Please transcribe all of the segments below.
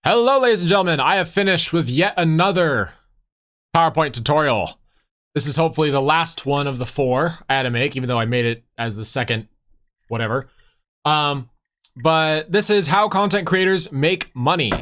Hello, ladies and gentlemen. I have finished with yet another PowerPoint tutorial. This is hopefully the last one of the 4 I had to make, even though I made it as the second whatever. But this is how content creators make money.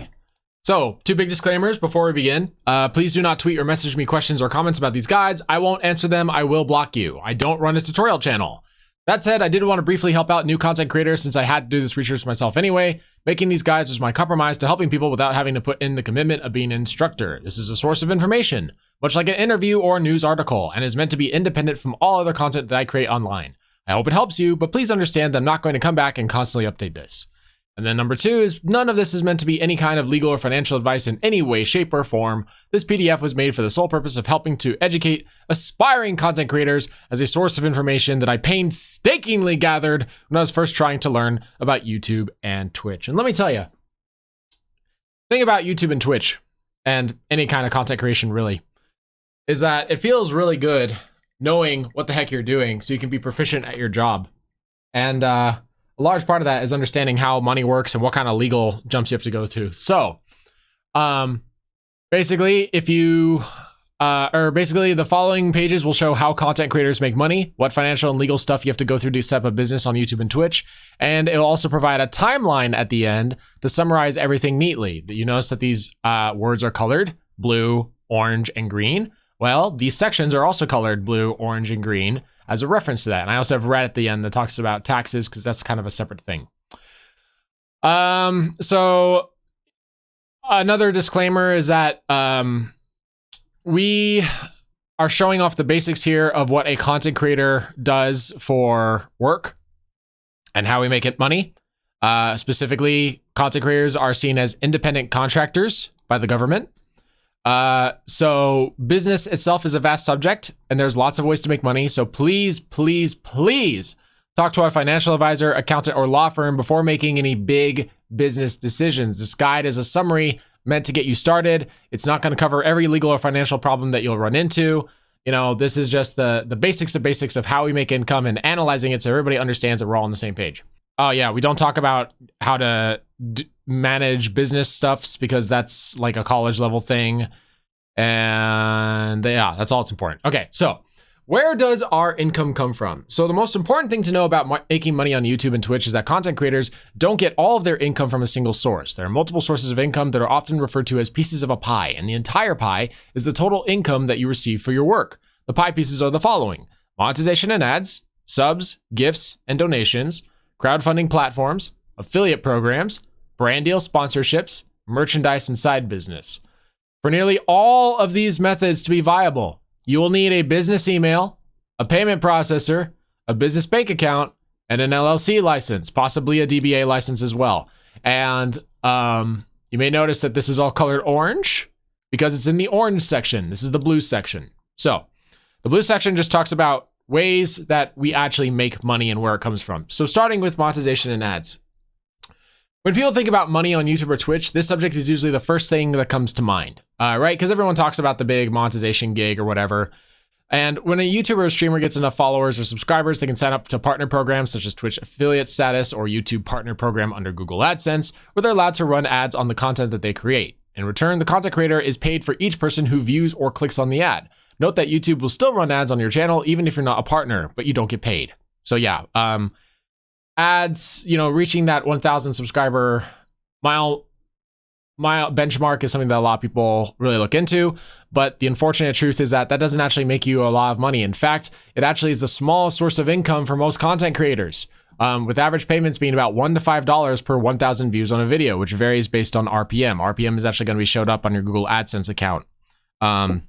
So, 2 big disclaimers before we begin. Please do not tweet or message me questions or comments about these guides. I won't answer them. I will block you. I don't run a tutorial channel. That said, I did want to briefly help out new content creators since I had to do this research myself anyway. Making these guides was my compromise to helping people without having to put in the commitment of being an instructor. This is a source of information, much like an interview or a news article, and is meant to be independent from all other content that I create online. I hope it helps you, but please understand that I'm not going to come back and constantly update this. And then number 2 is none of this is meant to be any kind of legal or financial advice in any way, shape, or form. This PDF was made for the sole purpose of helping to educate aspiring content creators as a source of information that I painstakingly gathered when I was first trying to learn about YouTube and Twitch. And let me tell you, the thing about YouTube and Twitch and any kind of content creation really is that it feels really good knowing what the heck you're doing so you can be proficient at your job. And a large part of that is understanding how money works and what kind of legal jumps you have to go through. So, basically, if you, basically the following pages will show how content creators make money, what financial and legal stuff you have to go through to set up a business on YouTube and Twitch, and it'll also provide a timeline at the end to summarize everything neatly. You notice that these words are colored blue, orange, and green. Well, these sections are also colored blue, orange, and green as a reference to that. And I also have red at the end that talks about taxes because that's kind of a separate thing. So another disclaimer is that we are showing off the basics here of what a content creator does for work and how we make it money. Specifically, content creators are seen as independent contractors by the government. So business itself is a vast subject and there's lots of ways to make money. So please, please, please talk to a financial advisor, accountant, or law firm before making any big business decisions. This guide is a summary meant to get you started. It's not going to cover every legal or financial problem that you'll run into. You know, this is just the basics of how we make income and analyzing it so everybody understands that we're all on the same page. Oh yeah, we don't talk about how to manage business stuffs because that's like a college level thing. And yeah, that's all it's important. Okay, so where does our income come from? So the most important thing to know about making money on YouTube and Twitch is that content creators don't get all of their income from a single source. There are multiple sources of income that are often referred to as pieces of a pie, and the entire pie is the total income that you receive for your work. The pie pieces are the following: monetization and ads, subs, gifts, and donations, crowdfunding platforms, affiliate programs, brand deal sponsorships, merchandise, and side business. For nearly all of these methods to be viable, you will need a business email, a payment processor, a business bank account, and an LLC license, possibly a DBA license as well. And you may notice that this is all colored orange because it's in the orange section. This is the blue section. So the blue section just talks about ways that we actually make money and where it comes from. So starting with monetization and ads. When people think about money on YouTube or Twitch, this subject is usually the first thing that comes to mind, right? Because everyone talks about the big monetization gig or whatever. And when a YouTuber or streamer gets enough followers or subscribers, they can sign up to partner programs such as Twitch affiliate status or YouTube partner program under Google AdSense, where they're allowed to run ads on the content that they create. In return, the content creator is paid for each person who views or clicks on the ad. Note that YouTube will still run ads on your channel even if you're not a partner, but you don't get paid. So yeah, ads, you know, reaching that 1,000 subscriber mile benchmark is something that a lot of people really look into. But the unfortunate truth is that doesn't actually make you a lot of money. In fact, it actually is the smallest source of income for most content creators, with average payments being about $1 to $5 per 1,000 views on a video, which varies based on RPM. RPM is actually going to be showed up on your Google AdSense account, and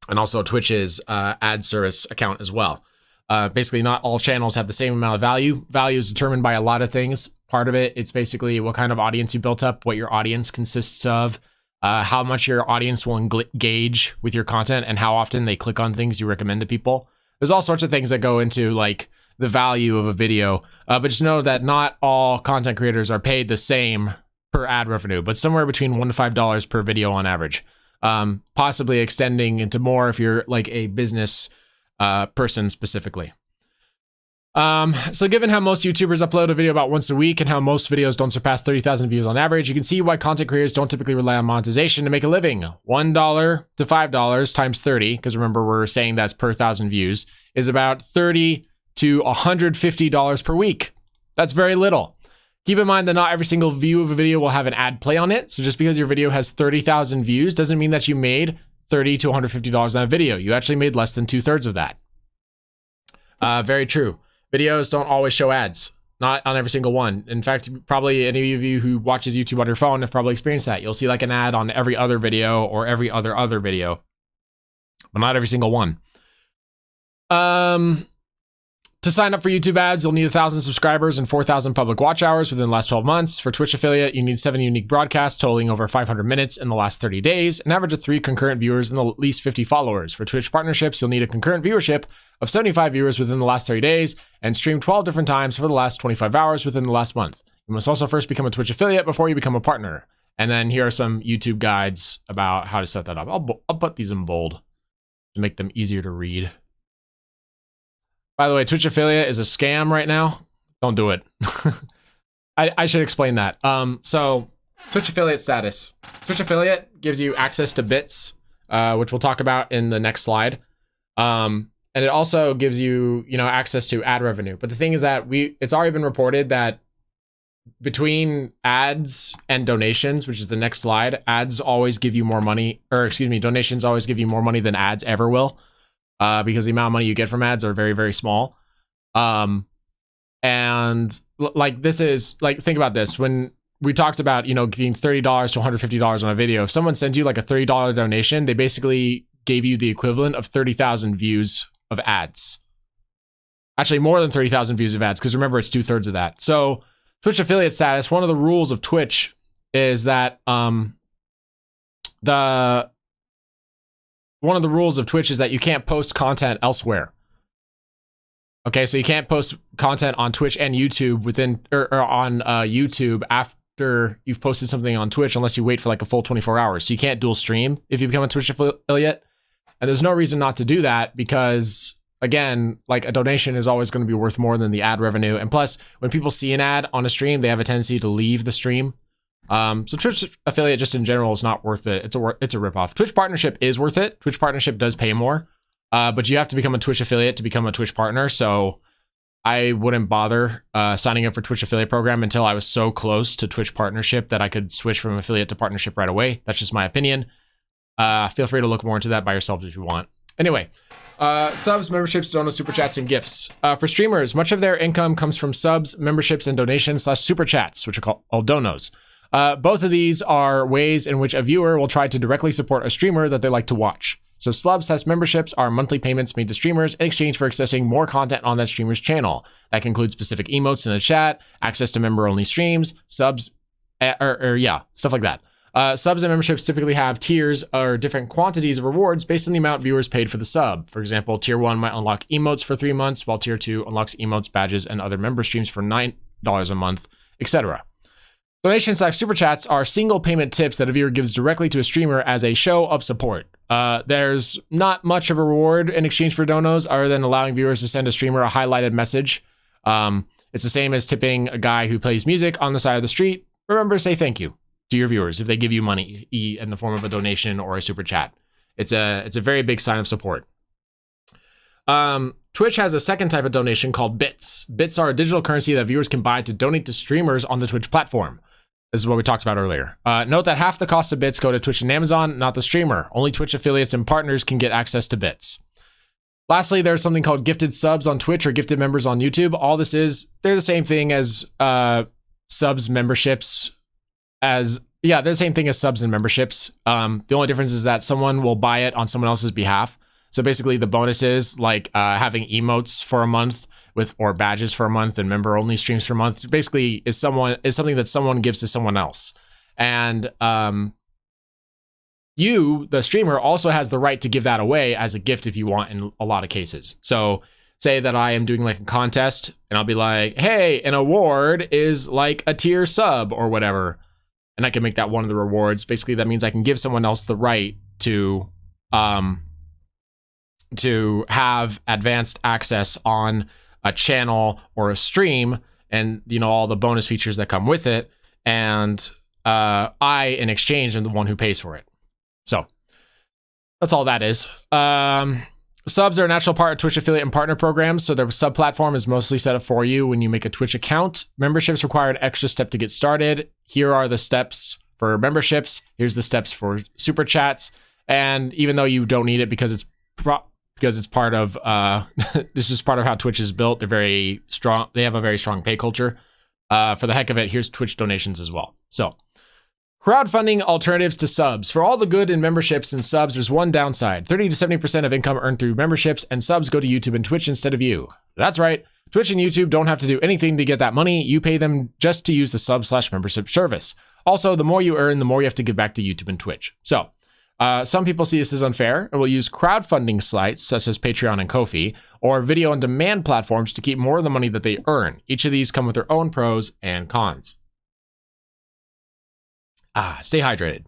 also Twitch's ad service account as well. Basically, not all channels have the same amount of value. Value is determined by a lot of things. Part of it's basically what kind of audience you built up, what your audience consists of, how much your audience will engage with your content, and how often they click on things you recommend to people. There's all sorts of things that go into like the value of a video, but just know that not all content creators are paid the same per ad revenue, but somewhere between $1 to $5 per video on average, possibly extending into more if you're like a business person specifically. So given how most YouTubers upload a video about once a week and how most videos don't surpass 30,000 views on average, you can see why content creators don't typically rely on monetization to make a living. $1 to $5 times 30, because remember we're saying that's per 1,000 views, is about $30 to $150 per week. That's very little. Keep in mind that not every single view of a video will have an ad play on it. So just because your video has 30,000 views doesn't mean that you made $30 to $150 on a video. You actually made less than 2/3 of that. Very true. Videos don't always show ads, not on every single one. In fact, probably any of you who watches YouTube on your phone have probably experienced that. You'll see like an ad on every other video or every other video, but not every single one. To sign up for YouTube ads, you'll need 1,000 subscribers and 4,000 public watch hours within the last 12 months. For Twitch affiliate, you need 7 unique broadcasts totaling over 500 minutes in the last 30 days, an average of 3 concurrent viewers and at least 50 followers. For Twitch partnerships, you'll need a concurrent viewership of 75 viewers within the last 30 days and stream 12 different times for the last 25 hours within the last month. You must also first become a Twitch affiliate before you become a partner. And then here are some YouTube guides about how to set that up. I'll put these in bold to make them easier to read. By the way, Twitch affiliate is a scam right now. Don't do it. I should explain that. So Twitch affiliate status. Twitch affiliate gives you access to bits, which we'll talk about in the next slide. And it also gives you, access to ad revenue. But the thing is that it's already been reported that between ads and donations, which is the next slide, ads always give you more money, or excuse me, donations always give you more money than ads ever will. Because the amount of money you get from ads are very, very small. And like this is like, think about this. When we talked about, getting $30 to $150 on a video, if someone sends you like a $30 donation, they basically gave you the equivalent of 30,000 views of ads. Actually, more than 30,000 views of ads, because remember, it's 2/3 of that. So Twitch affiliate status, one of the rules of Twitch is that one of the rules of Twitch is that you can't post content elsewhere. Okay, so you can't post content on Twitch and YouTube or on YouTube after you've posted something on Twitch unless you wait for like a full 24 hours. So you can't dual stream if you become a Twitch affiliate. And there's no reason not to do that because, again, like a donation is always going to be worth more than the ad revenue. And plus, when people see an ad on a stream, they have a tendency to leave the stream. So Twitch affiliate just in general is not worth it. It's a ripoff. Twitch partnership is worth it. Twitch partnership does pay more, but you have to become a Twitch affiliate to become a Twitch partner. So I wouldn't bother signing up for Twitch affiliate program until I was so close to Twitch partnership that I could switch from affiliate to partnership right away. That's just my opinion. Feel free to look more into that by yourselves if you want. Anyway, subs, memberships, donos, super chats, and gifts. For streamers, much of their income comes from subs, memberships, and donations / super chats, which are called donos. Both of these are ways in which a viewer will try to directly support a streamer that they like to watch. So subs / memberships are monthly payments made to streamers in exchange for accessing more content on that streamer's channel. That can include specific emotes in the chat, access to member-only streams, subs, stuff like that. Subs and memberships typically have tiers or different quantities of rewards based on the amount viewers paid for the sub. For example, tier 1 might unlock emotes for 3 months, while tier 2 unlocks emotes, badges, and other member streams for $9 a month, etc. Donations / super chats are single payment tips that a viewer gives directly to a streamer as a show of support. There's not much of a reward in exchange for donos other than allowing viewers to send a streamer a highlighted message. It's the same as tipping a guy who plays music on the side of the street. Remember to say thank you to your viewers if they give you money in the form of a donation or a super chat. It's a very big sign of support. Twitch has a second type of donation called bits. Bits are a digital currency that viewers can buy to donate to streamers on the Twitch platform. This is what we talked about earlier. Note that half the cost of bits go to Twitch and Amazon, not the streamer. Only Twitch affiliates and partners can get access to bits. Lastly, there's something called gifted subs on Twitch or gifted members on YouTube. All this is, they're the same thing as subs, memberships, they're the same thing as subs and memberships. The only difference is that someone will buy it on someone else's behalf. So basically the bonuses like having emotes for a month or badges for a month and member only streams for a month basically is something that someone gives to someone else. And you, the streamer, also has the right to give that away as a gift if you want in a lot of cases. So say that I am doing like a contest and I'll be like, hey, an award is like a tier sub or whatever. And I can make that one of the rewards. Basically, that means I can give someone else the right to have advanced access on a channel or a stream, and all the bonus features that come with it. And I, in exchange, am the one who pays for it. So that's all that is. Subs are a natural part of Twitch affiliate and partner programs, so their sub platform is mostly set up for you when you make a Twitch account. Memberships require an extra step to get started. Here are the steps for memberships. Here's the steps for super chats. And even though you don't need it because it's part of this is part of how Twitch is built, they're very strong. They have a very strong pay culture. For the heck of it, here's Twitch donations as well. So, crowdfunding alternatives to subs. For all the good in memberships and subs, there's one downside. 30 to 70% of income earned through memberships and subs go to YouTube and Twitch instead of you. That's right. Twitch and YouTube don't have to do anything to get that money. You pay them just to use the sub/membership service. Also, the more you earn, the more you have to give back to YouTube and Twitch. So, some people see this as unfair and will use crowdfunding sites such as Patreon and Ko-fi or video on demand platforms to keep more of the money that they earn. Each of these come with their own pros and cons. Stay hydrated.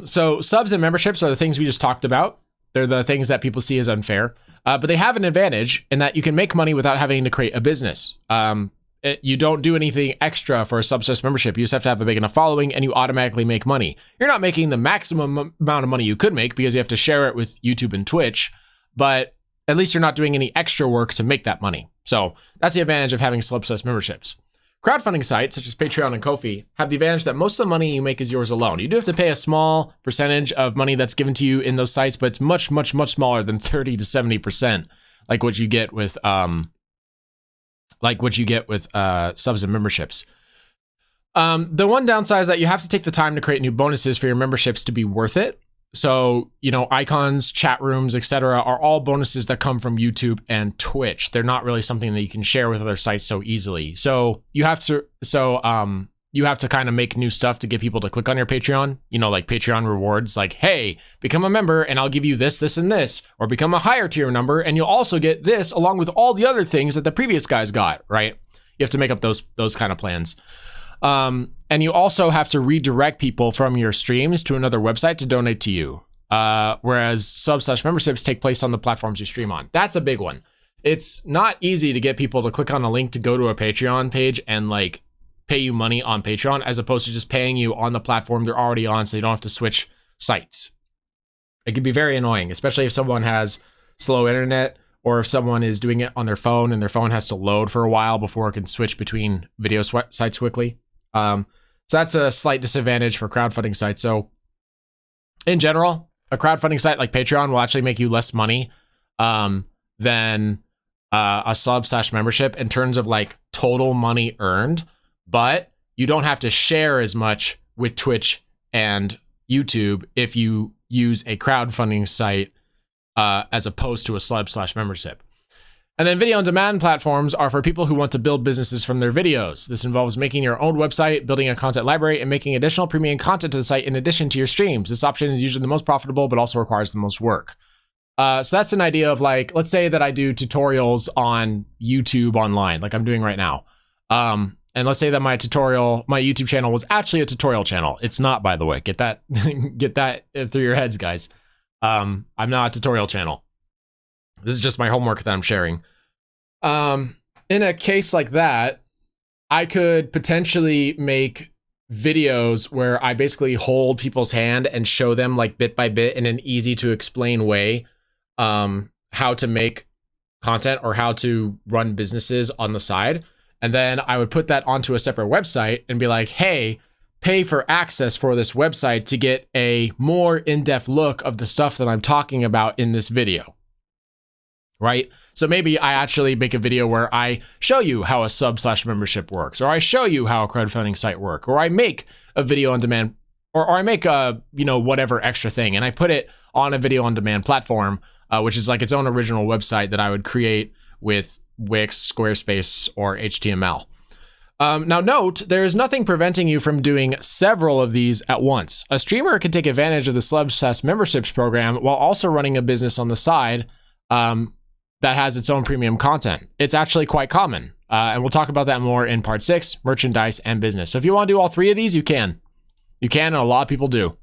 So subs and memberships are the things we just talked about. They're the things that people see as unfair, but they have an advantage in that you can make money without having to create a business. You don't do anything extra for a sub/membership. membership. You just have to have a big enough following and you automatically make money. You're not making the maximum amount of money you could make because you have to share it with YouTube and Twitch, but at least you're not doing any extra work to make that money. So that's the advantage of having sub/memberships. memberships. Crowdfunding sites such as Patreon and Ko-fi have the advantage that most of the money you make is yours alone. You do have to pay a small percentage of money that's given to you in those sites, but it's much, much, much smaller than 30 to 70%, like what you get with subs and memberships. The one downside is that you have to take the time to create new bonuses for your memberships to be worth it. So, icons, chat rooms, etc. are all bonuses that come from YouTube and Twitch. They're not really something that you can share with other sites so easily. So you have to kind of make new stuff to get people to click on your Patreon, like Patreon rewards, like, hey, become a member and I'll give you this, this, and this, or become a higher tier number and you'll also get this along with all the other things that the previous guys got, right? You have to make up those kind of plans. And you also have to redirect people from your streams to another website to donate to you. Whereas sub/memberships take place on the platforms you stream on. That's a big one. It's not easy to get people to click on a link to go to a Patreon page and like pay you money on Patreon as opposed to just paying you on the platform they're already on so you don't have to switch sites. It can be very annoying, especially if someone has slow internet or if someone is doing it on their phone and their phone has to load for a while before it can switch between video sites quickly. So that's a slight disadvantage for crowdfunding sites. So in general, a crowdfunding site like Patreon will actually make you less money than a sub/membership in terms of like total money earned, but you don't have to share as much with Twitch and YouTube if you use a crowdfunding site as opposed to a sub/membership. And then video on demand platforms are for people who want to build businesses from their videos. This involves making your own website, building a content library, and making additional premium content to the site in addition to your streams. This option is usually the most profitable, but also requires the most work. So that's an idea of like, let's say that I do tutorials on YouTube online, like I'm doing right now. And let's say that my YouTube channel was actually a tutorial channel. It's not, by the way. Get that through your heads, guys. I'm not a tutorial channel. This is just my homework that I'm sharing. In a case like that, I could potentially make videos where I basically hold people's hand and show them like bit by bit in an easy to explain way how to make content or how to run businesses on the side. And then I would put that onto a separate website and be like, hey, pay for access for this website to get a more in-depth look of the stuff that I'm talking about in this video. Right? So maybe I actually make a video where I show you how a sub/membership works, or I show you how a crowdfunding site works, or I make a video on demand, or I make a, whatever extra thing, and I put it on a video on demand platform, which is like its own original website that I would create with Wix, Squarespace, or HTML. Now note, there is nothing preventing you from doing several of these at once. A streamer can take advantage of the sub/memberships program while also running a business on the side, that has its own premium content. It's actually quite common. And we'll talk about that more in part 6, merchandise and business. So if you want to do all three of these, you can. You can, and a lot of people do.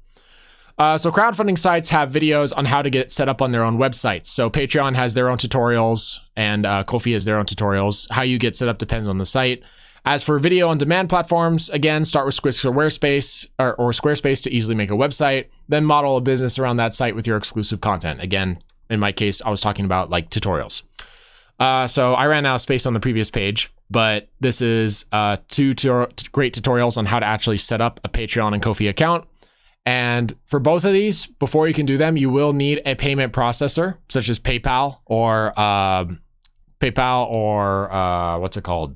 So crowdfunding sites have videos on how to get set up on their own websites. So Patreon has their own tutorials, and Ko-fi has their own tutorials. How you get set up depends on the site. As for video on demand platforms, again, start with Squarespace or Squarespace to easily make a website, then model a business around that site with your exclusive content. Again, in my case, I was talking about like tutorials. So I ran out of space on the previous page, but this is two great tutorials on how to actually set up a Patreon and Ko-fi account. And for both of these, before you can do them, you will need a payment processor, such as PayPal or what's it called?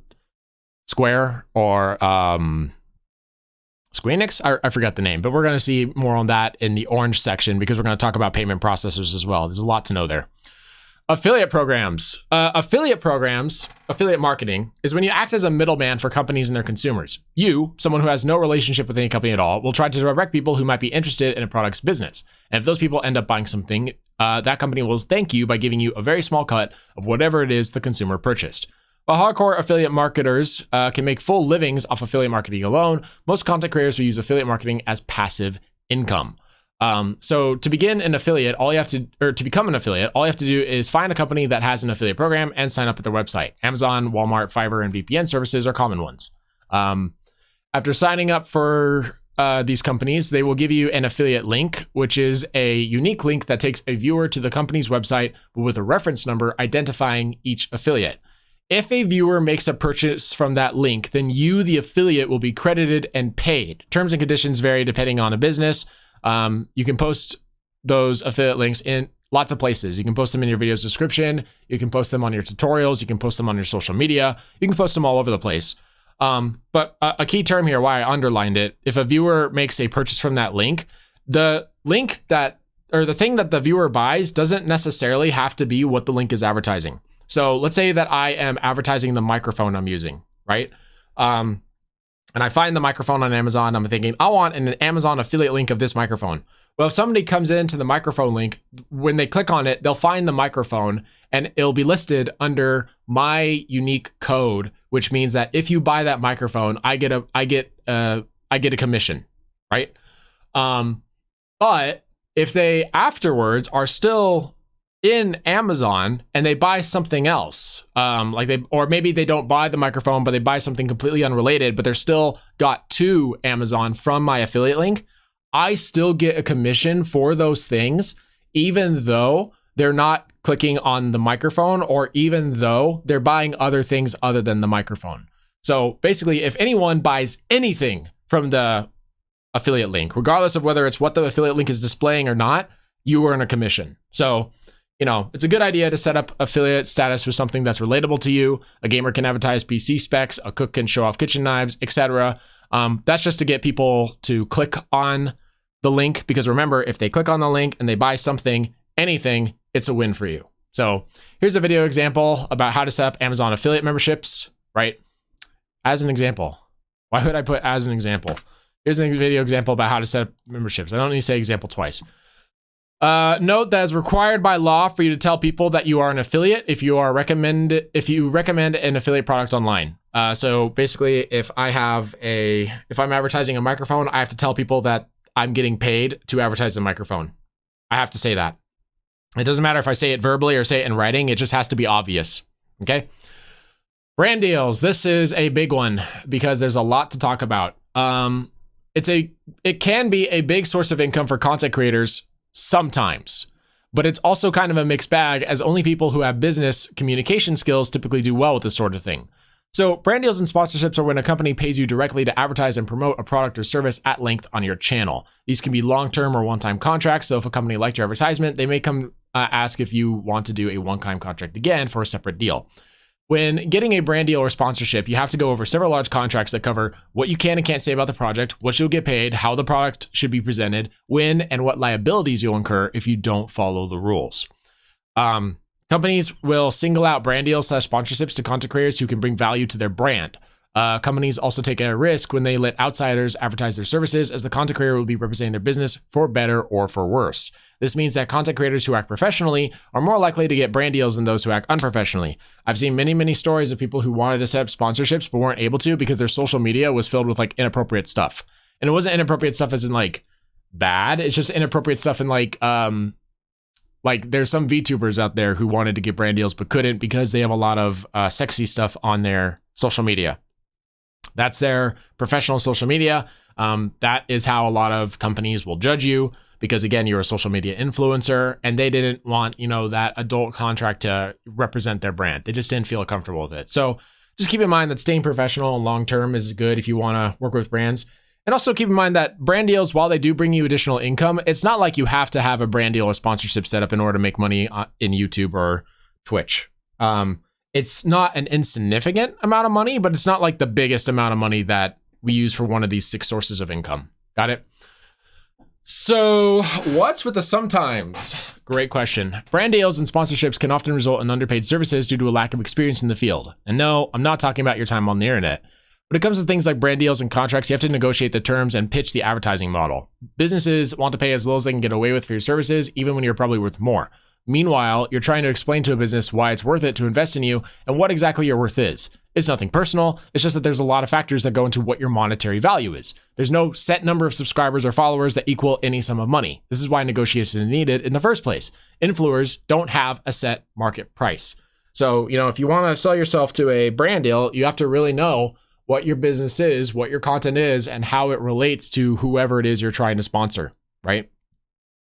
Square or Squeenix? I forgot the name, but we're going to see more on that in the orange section because we're going to talk about payment processors as well. There's a lot to know there. Affiliate programs. Affiliate marketing, is when you act as a middleman for companies and their consumers. You, someone who has no relationship with any company at all, will try to direct people who might be interested in a product's business. And if those people end up buying something, that company will thank you by giving you a very small cut of whatever it is the consumer purchased. While hardcore affiliate marketers can make full livings off affiliate marketing alone, most content creators will use affiliate marketing as passive income. So to begin an affiliate, to become an affiliate, all you have to do is find a company that has an affiliate program and sign up at their website. Amazon, Walmart, Fiverr, and VPN services are common ones. After signing up for these companies, they will give you an affiliate link, which is a unique link that takes a viewer to the company's website, but with a reference number identifying each affiliate. If a viewer makes a purchase from that link, then you, the affiliate, will be credited and paid. Terms and conditions vary depending on a business. You can post those affiliate links in lots of places. You can post them in your video's description. You can post them on your tutorials. You can post them on your social media. You can post them all over the place. But a key term here, why I underlined it, if a viewer makes a purchase from that link, the thing that the viewer buys doesn't necessarily have to be what the link is advertising. So let's say that I am advertising the microphone I'm using, right? And I find the microphone on Amazon. I'm thinking, I want an Amazon affiliate link of this microphone. Well, if somebody comes into the microphone link, when they click on it, they'll find the microphone and it'll be listed under my unique code, which means that if you buy that microphone, I get a commission, right? But if they afterwards are still in Amazon and they buy something else, or maybe they don't buy the microphone, but they buy something completely unrelated, but they're still got to Amazon from my affiliate link, I still get a commission for those things, even though they're not clicking on the microphone or even though they're buying other things other than the microphone. So basically, if anyone buys anything from the affiliate link, regardless of whether it's what the affiliate link is displaying or not, you earn a commission. So it's a good idea to set up affiliate status with something that's relatable to you. A gamer can advertise PC specs, a cook can show off kitchen knives, etc. That's just to get people to click on the link, because remember, if they click on the link and they buy something, anything, it's a win for you. So here's a video example about how to set up Amazon affiliate memberships, right? As an example. Why would I put as an example? Here's a video example about how to set up memberships. I don't need to say example twice. Note that it's required by law for you to tell people that you are an affiliate if you recommend an affiliate product online. So basically, if I'm advertising a microphone, I have to tell people that I'm getting paid to advertise the microphone. I have to say that. It doesn't matter if I say it verbally or say it in writing. It just has to be obvious. Okay. Brand deals. This is a big one because there's a lot to talk about. It can be a big source of income for content creators sometimes, but it's also kind of a mixed bag, as only people who have business communication skills typically do well with this sort of thing. So brand deals and sponsorships are when a company pays you directly to advertise and promote a product or service at length on your channel. These can be long-term or one-time contracts. So if a company liked your advertisement, they may come ask if you want to do a one-time contract again for a separate deal. When getting a brand deal or sponsorship, you have to go over several large contracts that cover what you can and can't say about the project, what you'll get paid, how the product should be presented, when and what liabilities you'll incur if you don't follow the rules. Companies will single out brand deals / sponsorships to content creators who can bring value to their brand. Companies also take a risk when they let outsiders advertise their services, as the content creator will be representing their business for better or for worse. This means that content creators who act professionally are more likely to get brand deals than those who act unprofessionally. I've seen many, many stories of people who wanted to set up sponsorships but weren't able to because their social media was filled with like inappropriate stuff. And it wasn't inappropriate stuff as in like bad. It's just inappropriate stuff. And like there's some VTubers out there who wanted to get brand deals but couldn't because they have a lot of sexy stuff on their social media. That's their professional social media. That is how a lot of companies will judge you, because again, you're a social media influencer, and they didn't want, that adult contract to represent their brand. They just didn't feel comfortable with it. So just keep in mind that staying professional and long-term is good if you want to work with brands. And also keep in mind that brand deals, while they do bring you additional income, it's not like you have to have a brand deal or sponsorship set up in order to make money in YouTube or Twitch. It's not an insignificant amount of money, but it's not like the biggest amount of money that we use for one of these 6 sources of income. Got it? So what's with the sometimes? Great question. Brand deals and sponsorships can often result in underpaid services due to a lack of experience in the field. And no, I'm not talking about your time on the internet. When it comes to things like brand deals and contracts, you have to negotiate the terms and pitch the advertising model. Businesses want to pay as little as they can get away with for your services, even when you're probably worth more. Meanwhile, you're trying to explain to a business why it's worth it to invest in you and what exactly your worth is. It's nothing personal. It's just that there's a lot of factors that go into what your monetary value is. There's no set number of subscribers or followers that equal any sum of money. This is why negotiation is needed in the first place. Influencers don't have a set market price. So, if you want to sell yourself to a brand deal, you have to really know what your business is, what your content is, and how it relates to whoever it is you're trying to sponsor, right?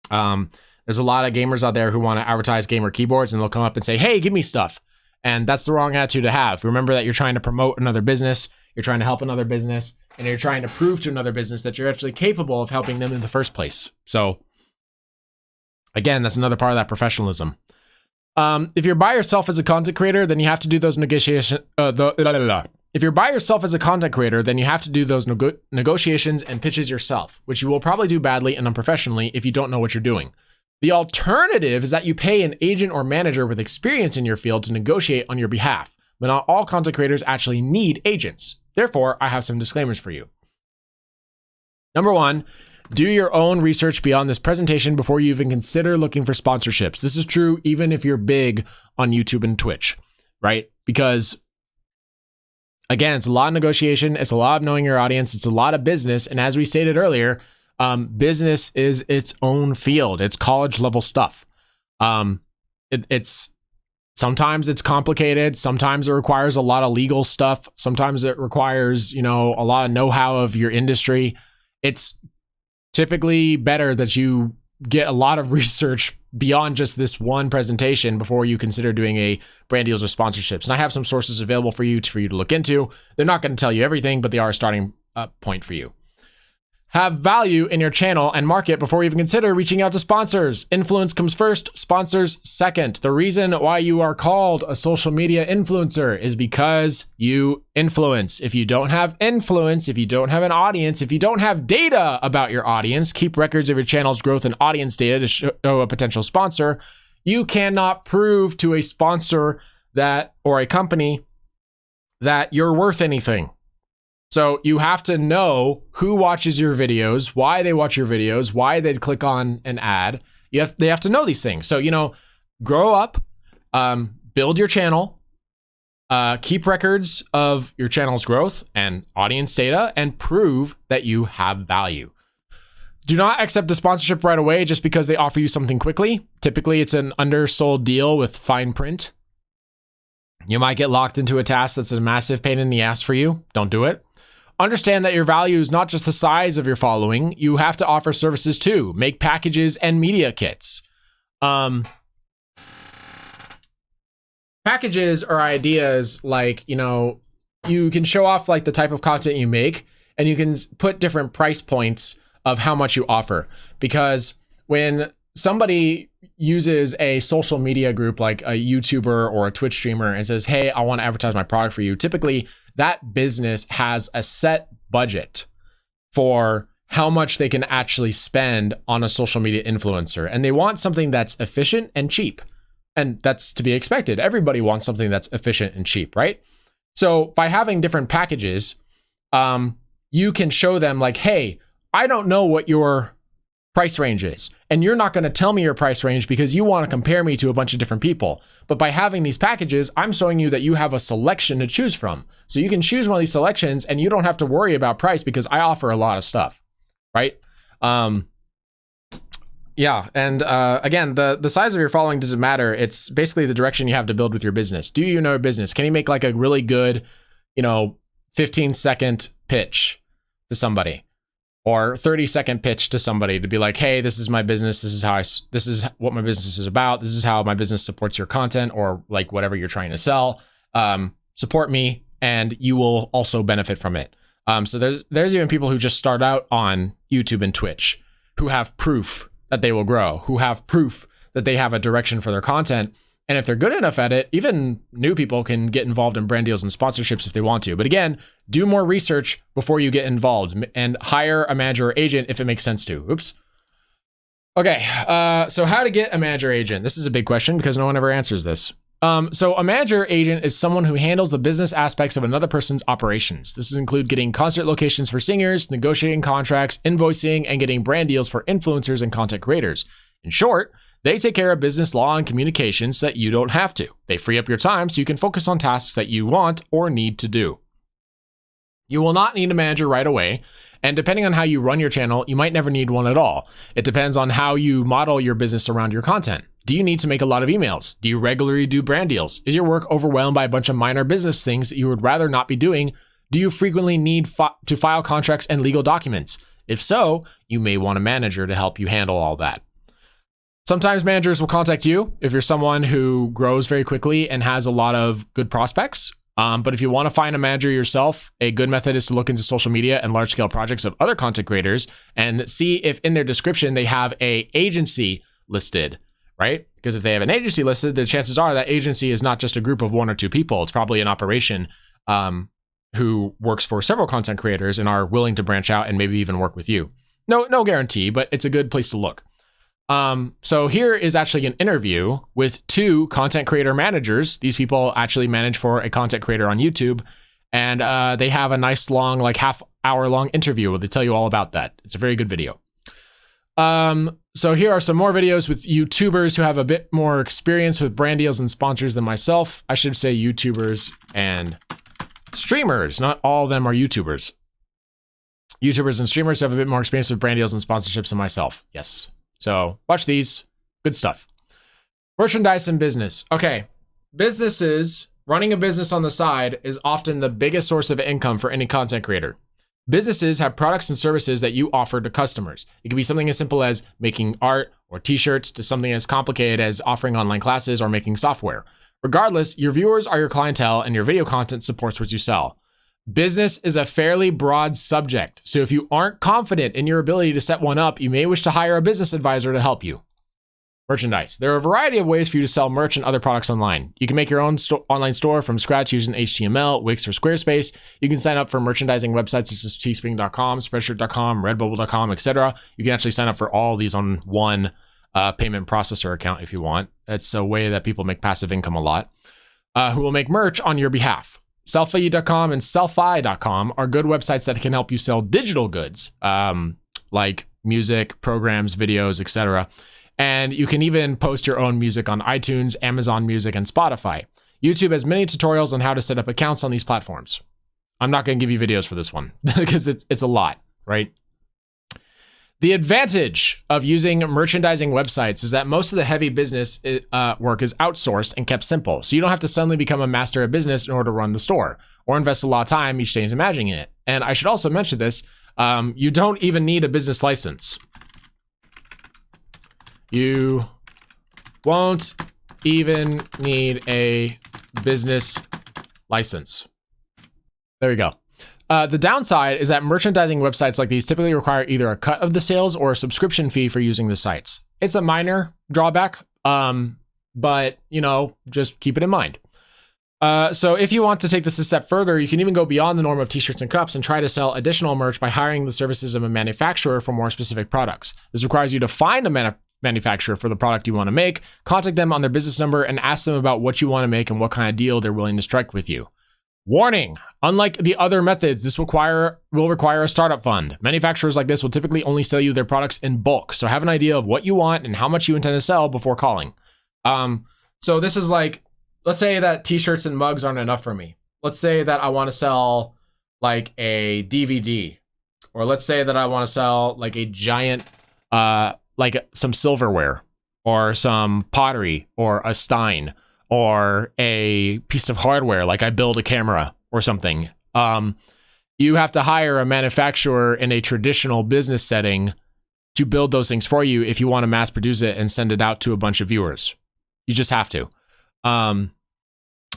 There's a lot of gamers out there who want to advertise gamer keyboards, and they'll come up and say, hey, give me stuff. And that's the wrong attitude to have. Remember that you're trying to promote another business, you're trying to help another business, and you're trying to prove to another business that you're actually capable of helping them in the first place. So again, that's another part of that professionalism. If you're by yourself as a content creator, then you have to do those negotiations. If you're by yourself as a content creator, then you have to do those negotiations and pitches yourself, which you will probably do badly and unprofessionally if you don't know what you're doing. The alternative is that you pay an agent or manager with experience in your field to negotiate on your behalf, but not all content creators actually need agents. Therefore, I have some disclaimers for you. Number 1, do your own research beyond this presentation before you even consider looking for sponsorships. This is true even if you're big on YouTube and Twitch, right? Because again, it's a lot of negotiation. It's a lot of knowing your audience. It's a lot of business. And as we stated earlier, business is its own field. It's college level stuff. It's sometimes it's complicated. Sometimes it requires a lot of legal stuff. Sometimes it requires, a lot of know-how of your industry. It's typically better that you get a lot of research beyond just this one presentation before you consider doing a brand deals or sponsorships. And I have some sources available for you to look into. They're not going to tell you everything, but they are a starting point for you. Have value in your channel and market before you even consider reaching out to sponsors. Influence comes first, sponsors second. The reason why you are called a social media influencer is because you influence. If you don't have influence, if you don't have an audience, if you don't have data about your audience, keep records of your channel's growth and audience data to show a potential sponsor, you cannot prove to a sponsor that, or a company, that you're worth anything. So you have to know who watches your videos, why they watch your videos, why they'd click on an ad. They have to know these things. So, grow up, build your channel, keep records of your channel's growth and audience data, and prove that you have value. Do not accept a sponsorship right away just because they offer you something quickly. Typically, it's an undersold deal with fine print. You might get locked into a task that's a massive pain in the ass for you. Don't do it. Understand that your value is not just the size of your following. You have to offer services too. Make packages and media kits. Packages are ideas like, you can show off like the type of content you make, and you can put different price points of how much you offer. Because when somebody uses a social media group like a YouTuber or a Twitch streamer and says, hey, I want to advertise my product for you, typically that business has a set budget for how much they can actually spend on a social media influencer. And they want something that's efficient and cheap. And that's to be expected. Everybody wants something that's efficient and cheap, right? So by having different packages, you can show them like, hey, I don't know what your price range is. And you're not going to tell me your price range because you want to compare me to a bunch of different people. But by having these packages, I'm showing you that you have a selection to choose from. So you can choose one of these selections and you don't have to worry about price because I offer a lot of stuff, right? Yeah, and again, the size of your following doesn't matter. It's basically the direction you have to build with your business. Do you know your business? Can you make like a really good, 15-second pitch to somebody, or 30-second pitch to somebody to be like, hey, this is my business. This is what my business is about. This is how my business supports your content or like whatever you're trying to sell. Support me, and you will also benefit from it. So there's even people who just start out on YouTube and Twitch who have proof that they will grow, who have proof that they have a direction for their content. And if they're good enough at it, even new people can get involved in brand deals and sponsorships if they want to. But again, do more research before you get involved, and hire a manager or agent if it makes sense to. Oops. Okay, so how to get a manager or agent? This is a big question because no one ever answers this. So a manager or agent is someone who handles the business aspects of another person's operations. This include getting concert locations for singers, negotiating contracts, invoicing, and getting brand deals for influencers and content creators. In short, they take care of business law and communications so that you don't have to. They free up your time so you can focus on tasks that you want or need to do. You will not need a manager right away, and depending on how you run your channel, you might never need one at all. It depends on how you model your business around your content. Do you need to make a lot of emails? Do you regularly do brand deals? Is your work overwhelmed by a bunch of minor business things that you would rather not be doing? Do you frequently need to file contracts and legal documents? If so, you may want a manager to help you handle all that. Sometimes managers will contact you if you're someone who grows very quickly and has a lot of good prospects. But if you want to find a manager yourself, a good method is to look into social media and large-scale projects of other content creators and see if in their description they have an agency listed, right? Because if they have an agency listed, the chances are that agency is not just a group of one or two people. It's probably an operation who works for several content creators and are willing to branch out and maybe even work with you. No guarantee, but it's a good place to look. So here is actually an interview with two content creator managers. These people actually manage for a content creator on YouTube, and they have a nice long, like half-hour long interview where they tell you all about that. It's a very good video. So here are some more videos with YouTubers who have a bit more experience with brand deals and sponsors than myself. I should say YouTubers and streamers. Not all of them are YouTubers. YouTubers and streamers who have a bit more experience with brand deals and sponsorships than myself. Yes. So watch these. Good stuff. Merchandise and business. Okay. Businesses, running a business on the side is often the biggest source of income for any content creator. Businesses have products and services that you offer to customers. It can be something as simple as making art or t-shirts to something as complicated as offering online classes or making software. Regardless, your viewers are your clientele and your video content supports what you sell. Business is a fairly broad subject, so if you aren't confident in your ability to set one up, you may wish to hire a business advisor to help you. Merchandise. There are a variety of ways for you to sell merch and other products online. You can make your own online store from scratch using HTML, Wix, or Squarespace. You can sign up for merchandising websites such as teespring.com, spreadshirt.com, redbubble.com, etc. You can actually sign up for all these on one payment processor account if you want. That's a way that people make passive income a lot, who will make merch on your behalf. Sellfy.com and Sellfy.com are good websites that can help you sell digital goods, like music, programs, videos, etc. And you can even post your own music on iTunes, Amazon Music, and Spotify. YouTube has many tutorials on how to set up accounts on these platforms. I'm not going to give you videos for this one because it's a lot, right? The advantage of using merchandising websites is that most of the heavy business work is outsourced and kept simple. So you don't have to suddenly become a master of business in order to run the store or invest a lot of time each day in imagining it. And I should also mention this, you don't even need a business license. You won't even need a business license. There you go. The downside is that merchandising websites like these typically require either a cut of the sales or a subscription fee for using the sites. It's a minor drawback, but just keep it in mind. So if you want to take this a step further, you can even go beyond the norm of t-shirts and cups and try to sell additional merch by hiring the services of a manufacturer for more specific products. This requires you to find a manufacturer for the product you want to make, contact them on their business number, and ask them about what you want to make and what kind of deal they're willing to strike with you. Warning, unlike the other methods, this will require a startup fund. Manufacturers like this will typically only sell you their products in bulk, so have an idea of what you want and how much you intend to sell before calling. So this is like, let's say that t-shirts and mugs aren't enough for me. Let's say that I want to sell like a DVD, or let's say that I want to sell like a giant like some silverware or some pottery or a stein or a piece of hardware, like I build a camera or something, you have to hire a manufacturer in a traditional business setting to build those things for you if you want to mass produce it and send it out to a bunch of viewers. You just have to.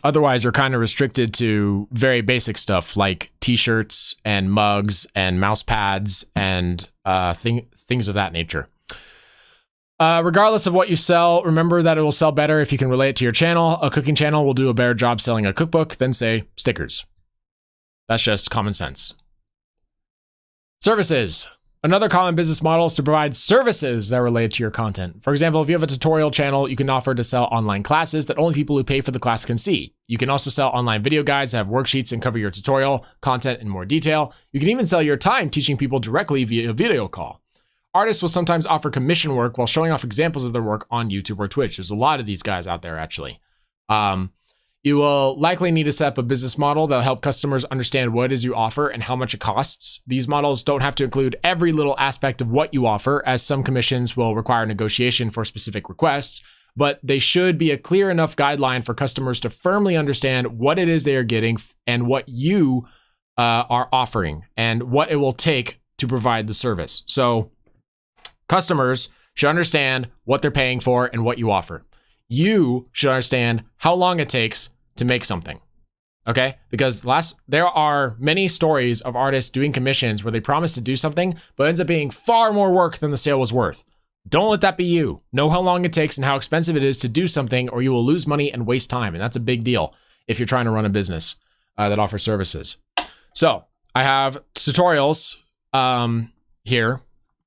Otherwise, you're kind of restricted to very basic stuff like t-shirts and mugs and mouse pads and things of that nature. Regardless of what you sell, remember that it will sell better if you can relate it to your channel. A cooking channel will do a better job selling a cookbook than, say, stickers. That's just common sense. Services. Another common business model is to provide services that relate to your content. For example, if you have a tutorial channel, you can offer to sell online classes that only people who pay for the class can see. You can also sell online video guides that have worksheets and cover your tutorial content in more detail. You can even sell your time teaching people directly via a video call. Artists will sometimes offer commission work while showing off examples of their work on YouTube or Twitch. There's a lot of these guys out there, actually. You will likely need to set up a business model that will help customers understand what it is you offer and how much it costs. These models don't have to include every little aspect of what you offer, as some commissions will require negotiation for specific requests, but they should be a clear enough guideline for customers to firmly understand what it is they are getting and what you are offering and what it will take to provide the service. So customers should understand what they're paying for and what you offer. You should understand how long it takes to make something, okay? Because there are many stories of artists doing commissions where they promise to do something, but ends up being far more work than the sale was worth. Don't let that be you. Know how long it takes and how expensive it is to do something, or you will lose money and waste time. And that's a big deal if you're trying to run a business that offers services. So I have tutorials here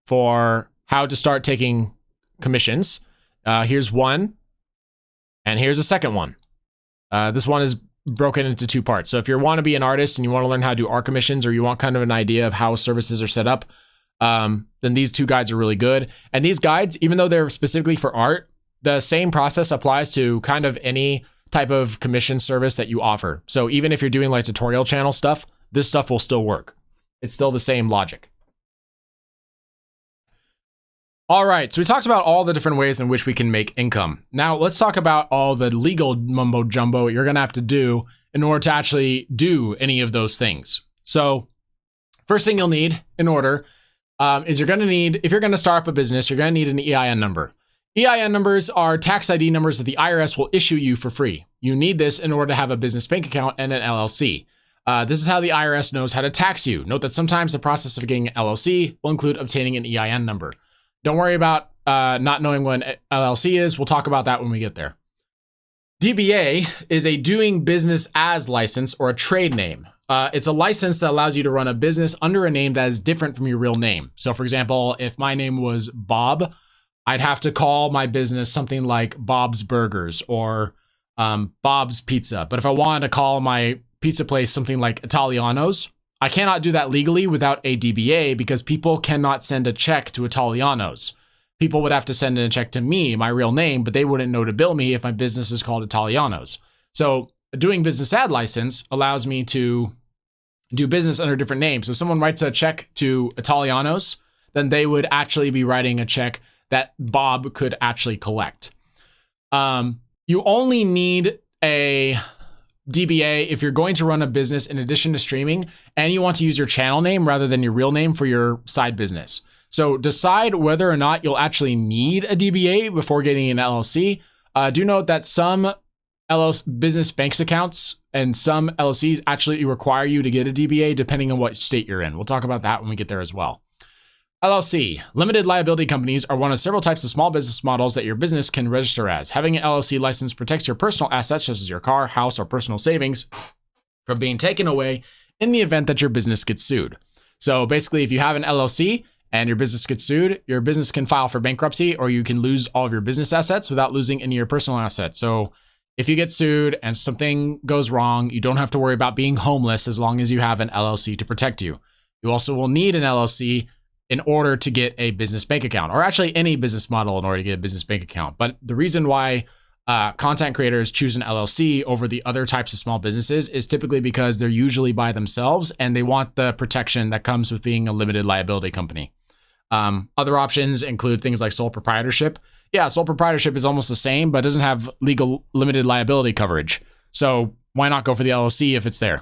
for how to start taking commissions. Here's one, and here's a second one. This one is broken into two parts. So if you want to be an artist and you want to learn how to do art commissions, or you want kind of an idea of how services are set up, then these two guides are really good. And these guides, even though they're specifically for art, the same process applies to kind of any type of commission service that you offer. So even if you're doing like tutorial channel stuff, this stuff will still work. It's still the same logic. All right, so we talked about all the different ways in which we can make income. Now let's talk about all the legal mumbo jumbo you're gonna have to do in order to actually do any of those things. So first thing you'll need in order is you're gonna need, if you're gonna start up a business, you're gonna need an EIN number. EIN numbers are tax ID numbers that the IRS will issue you for free. You need this in order to have a business bank account and an LLC. This is how the IRS knows how to tax you. Note that sometimes the process of getting an LLC will include obtaining an EIN number. Don't worry about not knowing what an LLC is. We'll talk about that when we get there. DBA is a doing business as license or a trade name. It's a license that allows you to run a business under a name that is different from your real name. So for example, if my name was Bob, I'd have to call my business something like Bob's Burgers or Bob's Pizza. But if I wanted to call my pizza place something like Italiano's, I cannot do that legally without a DBA because people cannot send a check to Italiano's. People would have to send in a check to me, my real name, but they wouldn't know to bill me if my business is called Italiano's. So a doing business ad license allows me to do business under different names. So if someone writes a check to Italiano's, then they would actually be writing a check that Bob could actually collect. You only need a DBA if you're going to run a business in addition to streaming and you want to use your channel name rather than your real name for your side business. So decide whether or not you'll actually need a DBA before getting an LLC. Do note that some business banks accounts and some LLCs actually require you to get a DBA depending on what state you're in. We'll talk about that when we get there as well. LLC, limited liability companies, are one of several types of small business models that your business can register as. Having an LLC license protects your personal assets, such as your car, house, or personal savings, from being taken away in the event that your business gets sued. So basically, if you have an LLC and your business gets sued, your business can file for bankruptcy, or you can lose all of your business assets without losing any of your personal assets. So if you get sued and something goes wrong, you don't have to worry about being homeless as long as you have an LLC to protect you. You also will need an LLC in order to get a business bank account, or actually any business model in order to get a business bank account. But the reason why content creators choose an LLC over the other types of small businesses is typically because they're usually by themselves and they want the protection that comes with being a limited liability company. Other options include things like sole proprietorship. Yeah, sole proprietorship is almost the same, but doesn't have legal limited liability coverage. So why not go for the LLC if it's there?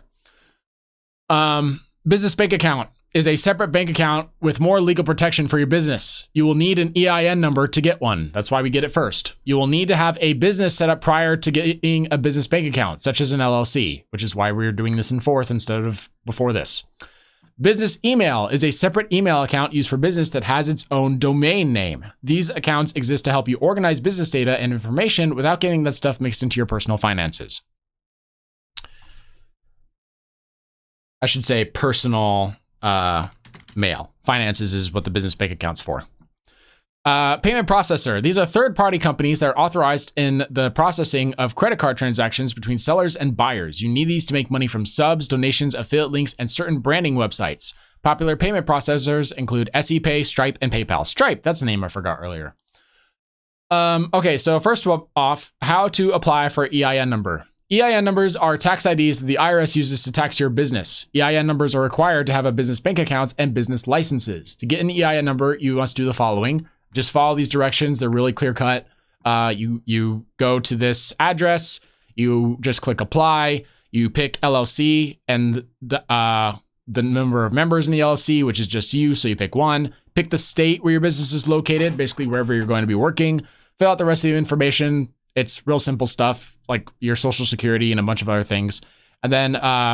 Business bank account is a separate bank account with more legal protection for your business. You will need an EIN number to get one. That's why we get it first. You will need to have a business set up prior to getting a business bank account, such as an LLC, which is why we're doing this in fourth instead of before this. Business email is a separate email account used for business that has its own domain name. These accounts exist to help you organize business data and information without getting that stuff mixed into your personal finances. I should say personal mail. Finances is what the business bank account's for. Payment processor. These are third-party companies that are authorized in the processing of credit card transactions between sellers and buyers. You need these to make money from subs, donations, affiliate links, and certain branding websites. Popular payment processors include SePay, Stripe, and PayPal. Stripe, that's the name I forgot earlier. Okay, so first off, how to apply for EIN number. EIN numbers are tax IDs that the IRS uses to tax your business. EIN numbers are required to have a business bank account and business licenses. To get an EIN number, you must do the following. Just follow these directions. They're really clear cut. You go to this address. You just click apply. You pick LLC and the number of members in the LLC, which is just you. So you pick one. Pick the state where your business is located, basically wherever you're going to be working. Fill out the rest of the information. It's real simple stuff like your social security and a bunch of other things. And then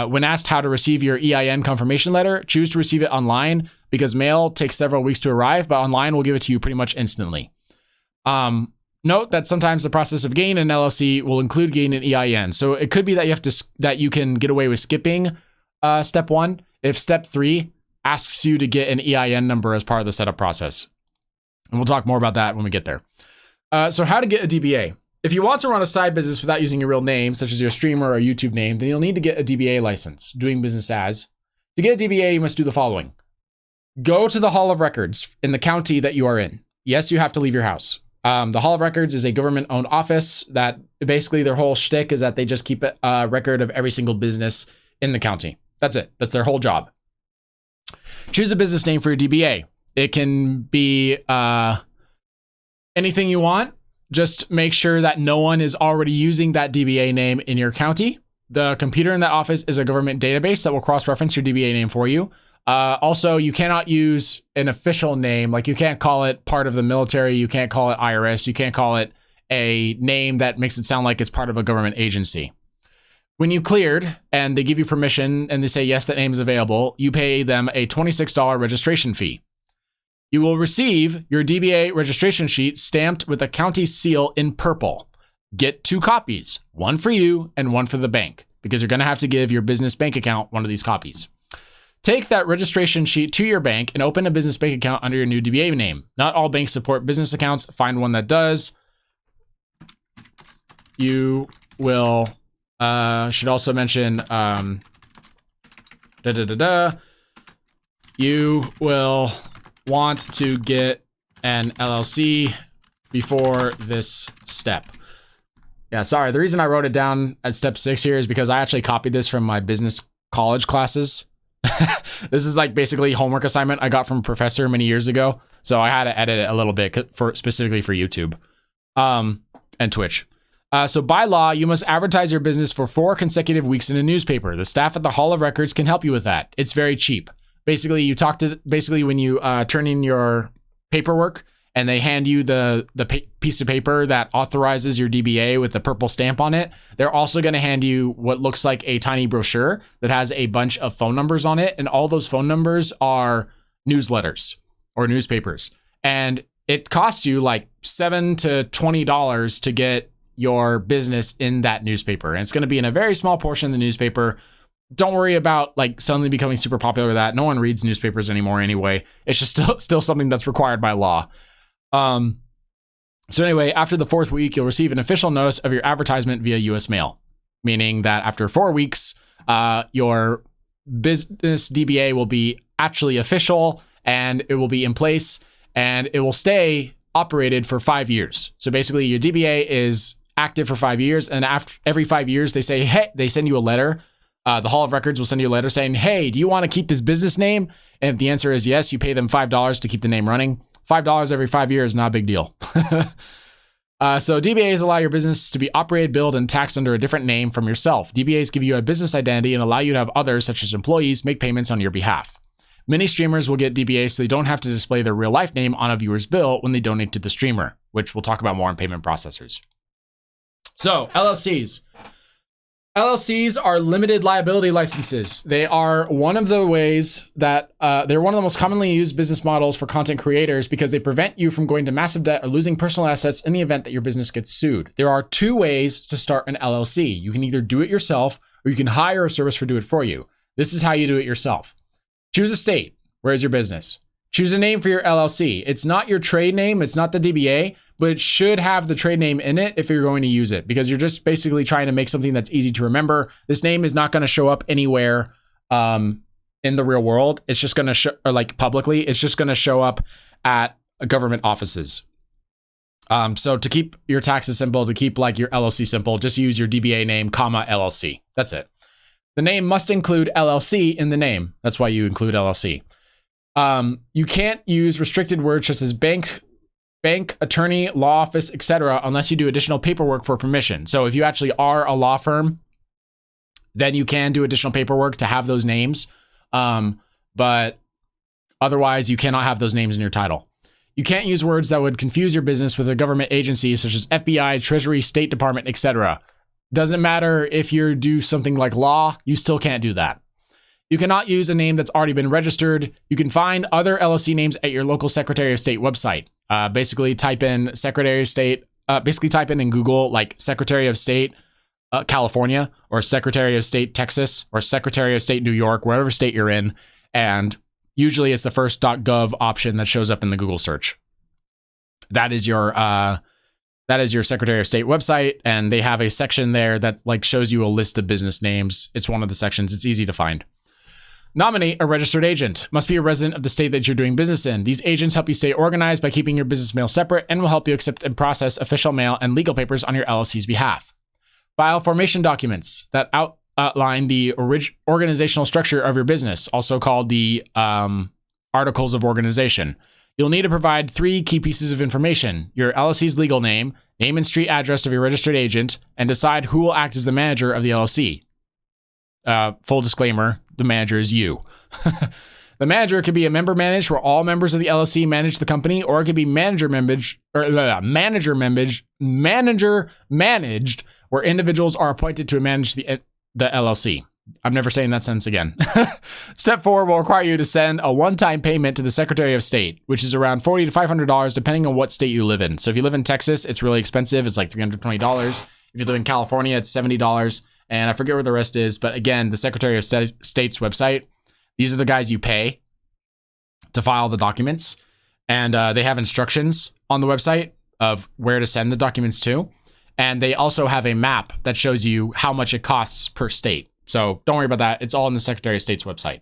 when asked how to receive your EIN confirmation letter, choose to receive it online because mail takes several weeks to arrive, but online will give it to you pretty much instantly. Note that sometimes the process of getting an LLC will include getting an EIN. So it could be that you can get away with skipping step 1 if step 3 asks you to get an EIN number as part of the setup process. And we'll talk more about that when we get there. So how to get a DBA. If you want to run a side business without using your real name, such as your streamer or YouTube name, then you'll need to get a DBA license, doing business as. To get a DBA, you must do the following. Go to the Hall of Records in the county that you are in. Yes, you have to leave your house. The Hall of Records is a government-owned office that basically their whole shtick is that they just keep a record of every single business in the county. That's it. That's their whole job. Choose a business name for your DBA. It can be anything you want. Just make sure that no one is already using that DBA name in your county. The computer in that office is a government database that will cross-reference your DBA name for you. Also, you cannot use an official name. Like you can't call it part of the military. You can't call it IRS. You can't call it a name that makes it sound like it's part of a government agency. When you cleared and they give you permission and they say, yes, that name is available, you pay them a $26 registration fee. You will receive your DBA registration sheet stamped with a county seal in purple. Get 2 copies, one for you and one for the bank, because you're going to have to give your business bank account one of these copies. Take that registration sheet to your bank and open a business bank account under your new DBA name. Not all banks support business accounts. Find one that does. You will, should also mention, you will want to get an LLC before this step. Yeah, sorry. The reason I wrote it down at step 6 here is because I actually copied this from my business college classes. This is like basically homework assignment I got from a professor many years ago. So I had to edit it a little bit specifically for YouTube and Twitch. So by law, you must advertise your business for 4 consecutive weeks in a newspaper. The staff at the Hall of Records can help you with that. It's very cheap. Basically, you talk to when you turn in your paperwork and they hand you the piece of paper that authorizes your DBA with the purple stamp on it. They're also going to hand you what looks like a tiny brochure that has a bunch of phone numbers on it. And all those phone numbers are newsletters or newspapers. And it costs you like $7 to $20 to get your business in that newspaper. And it's going to be in a very small portion of the newspaper. Don't worry about like suddenly becoming super popular with that. No one reads newspapers anymore anyway. It's just still something that's required by law. So anyway, after the 4th week, you'll receive an official notice of your advertisement via US mail, meaning that after 4 weeks, your business DBA will be actually official and it will be in place and it will stay operated for 5 years. So basically your DBA is active for 5 years, and after every 5 years, they say, hey, they send you a letter The Hall of Records will send you a letter saying, hey, do you want to keep this business name? And if the answer is yes, you pay them $5 to keep the name running. $5 every 5 years, not a big deal. So DBAs allow your business to be operated, billed, and taxed under a different name from yourself. DBAs give you a business identity and allow you to have others, such as employees, make payments on your behalf. Many streamers will get DBAs so they don't have to display their real life name on a viewer's bill when they donate to the streamer, which we'll talk about more on payment processors. So, LLCs. LLCs are limited liability licenses. They are one of the ways that they're one of the most commonly used business models for content creators because they prevent you from going to massive debt or losing personal assets in the event that your business gets sued. There are two ways to start an LLC. You can either do it yourself or you can hire a service for do it for you. This is how you do it yourself. Choose a state. Where is your business? Choose a name for your LLC. It's not your trade name. It's not the DBA, but it should have the trade name in it if you're going to use it because you're just basically trying to make something that's easy to remember. This name is not going to show up anywhere in the real world. It's just going to show, or like publicly, it's just going to show up at government offices. So to keep your taxes simple, to keep like your LLC simple, just use your DBA name, comma, LLC. That's it. The name must include LLC in the name. That's why you include LLC. You can't use restricted words such as bank, attorney, law office, etc. unless you do additional paperwork for permission. So if you actually are a law firm, then you can do additional paperwork to have those names. But otherwise, you cannot have those names in your title. You can't use words that would confuse your business with a government agency such as FBI, Treasury, State Department, etc. Doesn't matter if you do something like law, you still can't do that. You cannot use a name that's already been registered. You can find other LLC names at your local Secretary of State website. Basically type in Secretary of State, type in Google like Secretary of State, California, or Secretary of State, Texas, or Secretary of State, New York, wherever state you're in. And usually it's the first .gov option that shows up in the Google search. That is your Secretary of State website, and they have a section there that like shows you a list of business names. It's one of the sections. It's easy to find. Nominate a registered agent. Must be a resident of the state that you're doing business in. These agents help you stay organized by keeping your business mail separate and will help you accept and process official mail and legal papers on your LLC's behalf. File formation documents that outline the organizational structure of your business, also called the Articles of Organization. You'll need to provide 3 key pieces of information: your LLC's legal name, name and street address of your registered agent, and decide who will act as the manager of the LLC. Full disclaimer, the manager is you. The manager could be a member managed where all members of the LLC manage the company, or it could be manager managed where individuals are appointed to manage the LLC. I'm never saying that sentence again. Step 4 will require you to send a one-time payment to the Secretary of State, which is around $40 to $500 depending on what state you live in. So if you live in Texas, it's really expensive. It's like $320. If you live in California, it's $70. And I forget where the rest is. But again, the Secretary of State's website, these are the guys you pay to file the documents. And they have instructions on the website of where to send the documents to. And they also have a map that shows you how much it costs per state. So don't worry about that. It's all on the Secretary of State's website.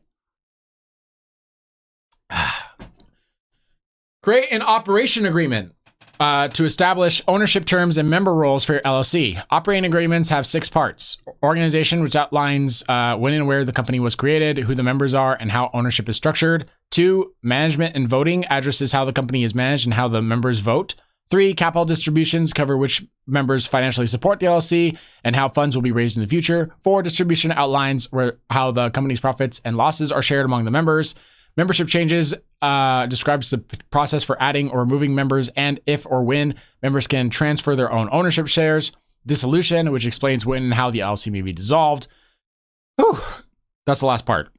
Create an operation agreement to establish ownership terms and member roles for your LLC. Operating agreements have 6 parts. Organization, which outlines when and where the company was created, who the members are, and how ownership is structured. 2, management and voting addresses how the company is managed and how the members vote. 3, capital distributions cover which members financially support the LLC and how funds will be raised in the future. 4, distribution outlines how the company's profits and losses are shared among the members. Membership changes describes the process for adding or removing members and if or when members can transfer their own ownership shares. Dissolution, which explains when and how the LLC may be dissolved. Whew, that's the last part.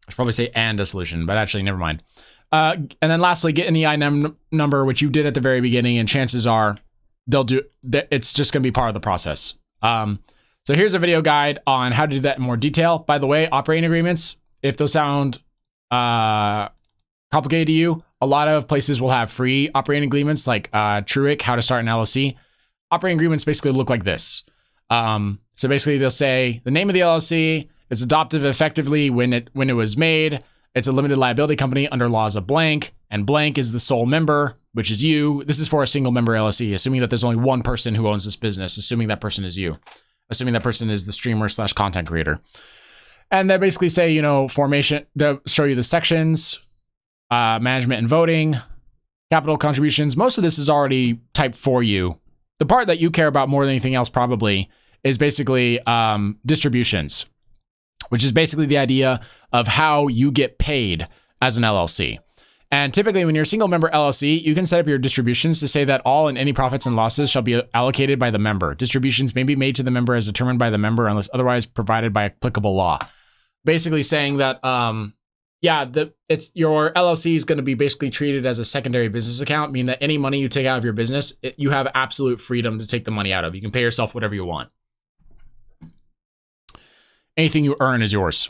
I should probably say and dissolution, but actually, never mind. And then lastly, get an EIN number, which you did at the very beginning, and chances are it's just going to be part of the process. So here's a video guide on how to do that in more detail. By the way, operating agreements, if those sound complicated to you, a lot of places will have free operating agreements like Truic, how to start an LLC. Operating agreements basically look like this. So basically they'll say the name of the LLC is adopted effectively when it was made. It's a limited liability company under laws of blank, and blank is the sole member, which is you. This is for a single member LLC, assuming that there's only one person who owns this business, assuming that person is you. assuming that person is the streamer / content creator. And they basically say, formation, they'll show you the sections, management and voting, capital contributions. Most of this is already typed for you. The part that you care about more than anything else probably is basically distributions, which is basically the idea of how you get paid as an LLC. And typically when you're a single member LLC, you can set up your distributions to say that all and any profits and losses shall be allocated by the member. Distributions may be made to the member as determined by the member unless otherwise provided by applicable law. Basically saying that, it's your LLC is going to be basically treated as a secondary business account, meaning that any money you take out of your business, you have absolute freedom to take the money out of. You can pay yourself whatever you want. Anything you earn is yours.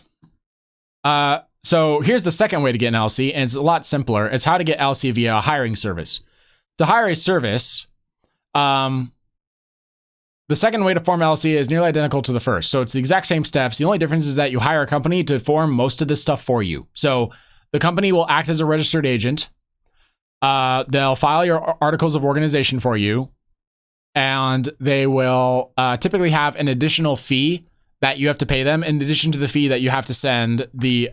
So here's the second way to get an LLC, and it's a lot simpler. It's how to get LLC via a hiring service. To hire a service, the second way to form LLC is nearly identical to the first. So it's the exact same steps. The only difference is that you hire a company to form most of this stuff for you. So the company will act as a registered agent. They'll file your articles of organization for you. And they will typically have an additional fee that you have to pay them in addition to the fee that you have to send the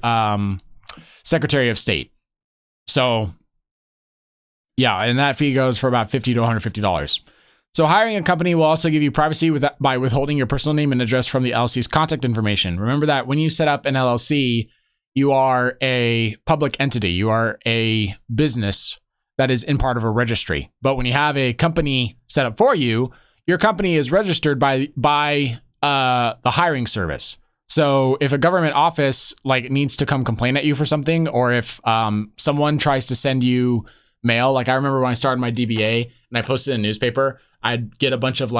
Secretary of State. So yeah, and that fee goes for about $50 to $150. So hiring a company will also give you privacy by withholding your personal name and address from the LLC's contact information. Remember that when you set up an LLC, you are a public entity. You are a business that is in part of a registry. But when you have a company set up for you, your company is registered by the hiring service. So if a government office needs to come complain at you for something, or if someone tries to send you mail, I remember when I started my DBA and I posted in a newspaper, I'd get a bunch of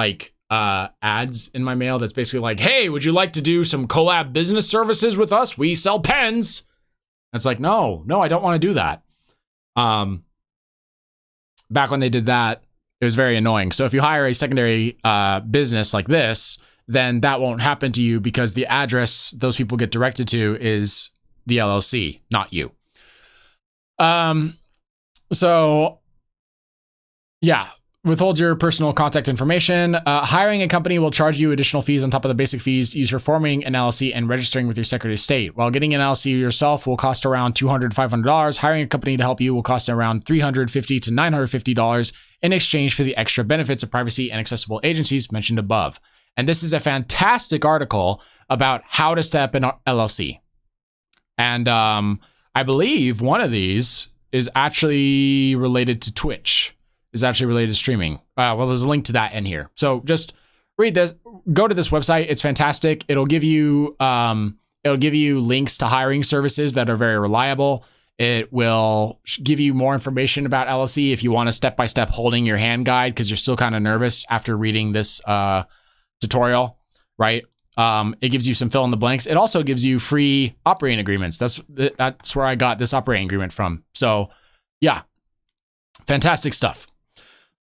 ads in my mail that's basically hey, would you like to do some collab business services with us? We sell pens. It's no, I don't want to do that. Back when they did that, it was very annoying. So if you hire a secondary business like this, then that won't happen to you because the address those people get directed to is the LLC, not you. So yeah, withhold your personal contact information. Hiring a company will charge you additional fees on top of the basic fees used for forming an LLC and registering with your Secretary of State. While getting an LLC yourself will cost around $200 to $500, hiring a company to help you will cost around $350 to $950 in exchange for the extra benefits of privacy and accessible agencies mentioned above. And this is a fantastic article about how to set up an LLC. And I believe one of these is actually related to Twitch. Is actually related to streaming. Well, there's a link to that in here. So just read this. Go to this website. It's fantastic. It'll give you links to hiring services that are very reliable. It will give you more information about LLC if you want a step-by-step holding your hand guide because you're still kind of nervous after reading this tutorial, right? It gives you some fill in the blanks. It also gives you free operating agreements. That's where I got this operating agreement from. So yeah, fantastic stuff.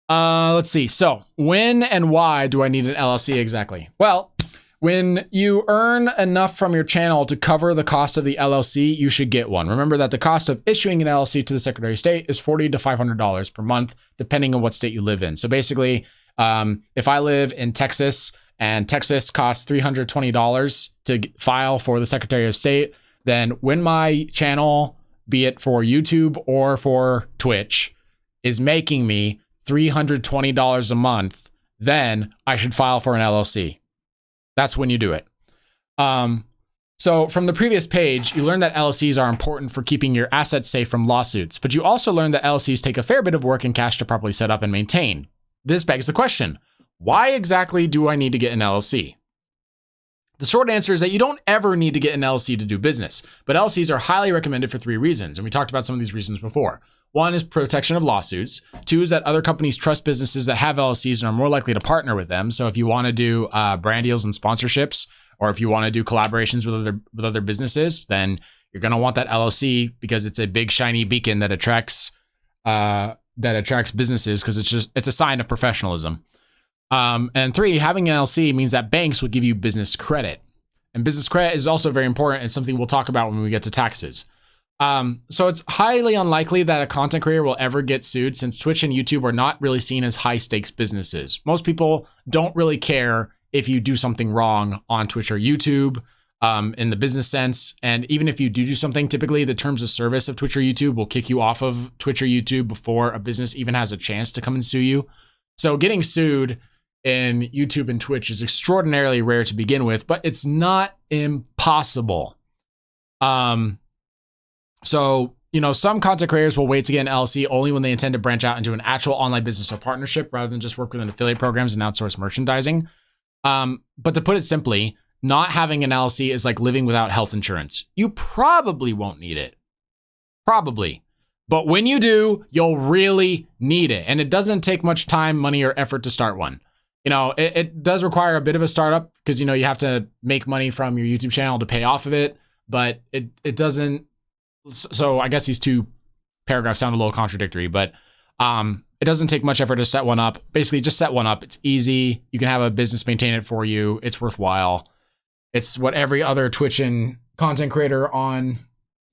Let's see. So when and why do I need an LLC exactly? Well, when you earn enough from your channel to cover the cost of the LLC, you should get one. Remember that the cost of issuing an LLC to the Secretary of State is $40 to $500 per month, depending on what state you live in. So basically, if I live in Texas and Texas costs $320 to file for the Secretary of State, then when my channel, be it for YouTube or for Twitch, is making me $320 a month, then I should file for an LLC. That's when you do it. So from the previous page, you learned that LLCs are important for keeping your assets safe from lawsuits, but you also learned that LLCs take a fair bit of work and cash to properly set up and maintain. This begs the question, why exactly do I need to get an LLC? The short answer is that you don't ever need to get an LLC to do business, but LLCs are highly recommended for 3 reasons, and we talked about some of these reasons before. 1 is protection of lawsuits. 2 is that other companies trust businesses that have LLCs and are more likely to partner with them. So if you want to do brand deals and sponsorships, or if you want to do collaborations with other businesses, then you're going to want that LLC because it's a big shiny beacon that attracts businesses because it's a sign of professionalism. And 3, having an LLC means that banks will give you business credit. And business credit is also very important and something we'll talk about when we get to taxes. So it's highly unlikely that a content creator will ever get sued since Twitch and YouTube are not really seen as high stakes businesses. Most people don't really care if you do something wrong on Twitch or YouTube, in the business sense. And even if you do something, typically the terms of service of Twitch or YouTube will kick you off of Twitch or YouTube before a business even has a chance to come and sue you. So getting sued in YouTube and Twitch is extraordinarily rare to begin with, but it's not impossible. So, some content creators will wait to get an LLC only when they intend to branch out into an actual online business or partnership rather than just work within affiliate programs and outsource merchandising. But to put it simply, not having an LLC is like living without health insurance. You probably won't need it. Probably. But when you do, you'll really need it. And it doesn't take much time, money, or effort to start one. It does require a bit of a startup because, you have to make money from your YouTube channel to pay off of it. But it doesn't. So I guess these two paragraphs sound a little contradictory, but it doesn't take much effort to set one up. Basically, just set one up. It's easy. You can have a business maintain it for you. It's worthwhile. It's what every other Twitch and content creator on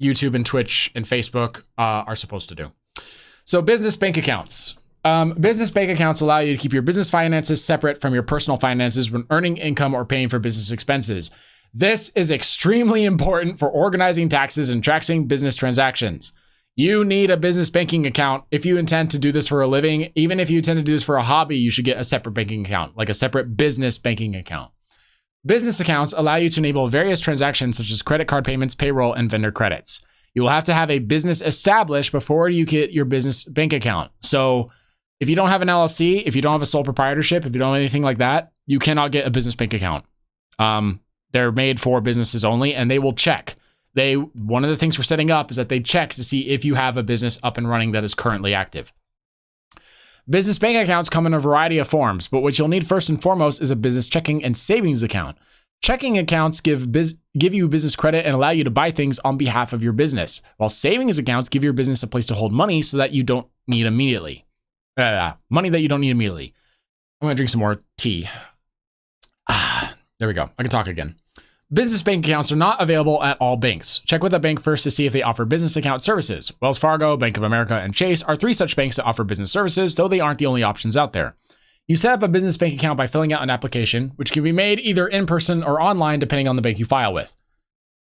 YouTube and Twitch and Facebook are supposed to do. So business bank accounts. Business bank accounts allow you to keep your business finances separate from your personal finances when earning income or paying for business expenses. This is extremely important for organizing taxes and tracking business transactions. You need a business banking account if you intend to do this for a living. Even if you intend to do this for a hobby, you should get a separate banking account, like a separate business banking account. Business accounts allow you to enable various transactions such as credit card payments, payroll, and vendor credits. You will have to have a business established before you get your business bank account. So if you don't have an LLC, if you don't have a sole proprietorship, if you don't have anything like that, you cannot get a business bank account. They're made for businesses only, and they will check. One of the things for setting up is that they check to see if you have a business up and running that is currently active. Business bank accounts come in a variety of forms, but what you'll need first and foremost is a business checking and savings account. Checking accounts give you business credit and allow you to buy things on behalf of your business, while savings accounts give your business a place to hold money so that you don't need immediately. Money that you don't need immediately. I'm gonna drink some more tea. There we go. I can talk again. Business bank accounts are not available at all banks. Check with a bank first to see if they offer business account services. Wells Fargo, Bank of America, and Chase are 3 such banks that offer business services, though they aren't the only options out there. You set up a business bank account by filling out an application, which can be made either in person or online depending on the bank you file with.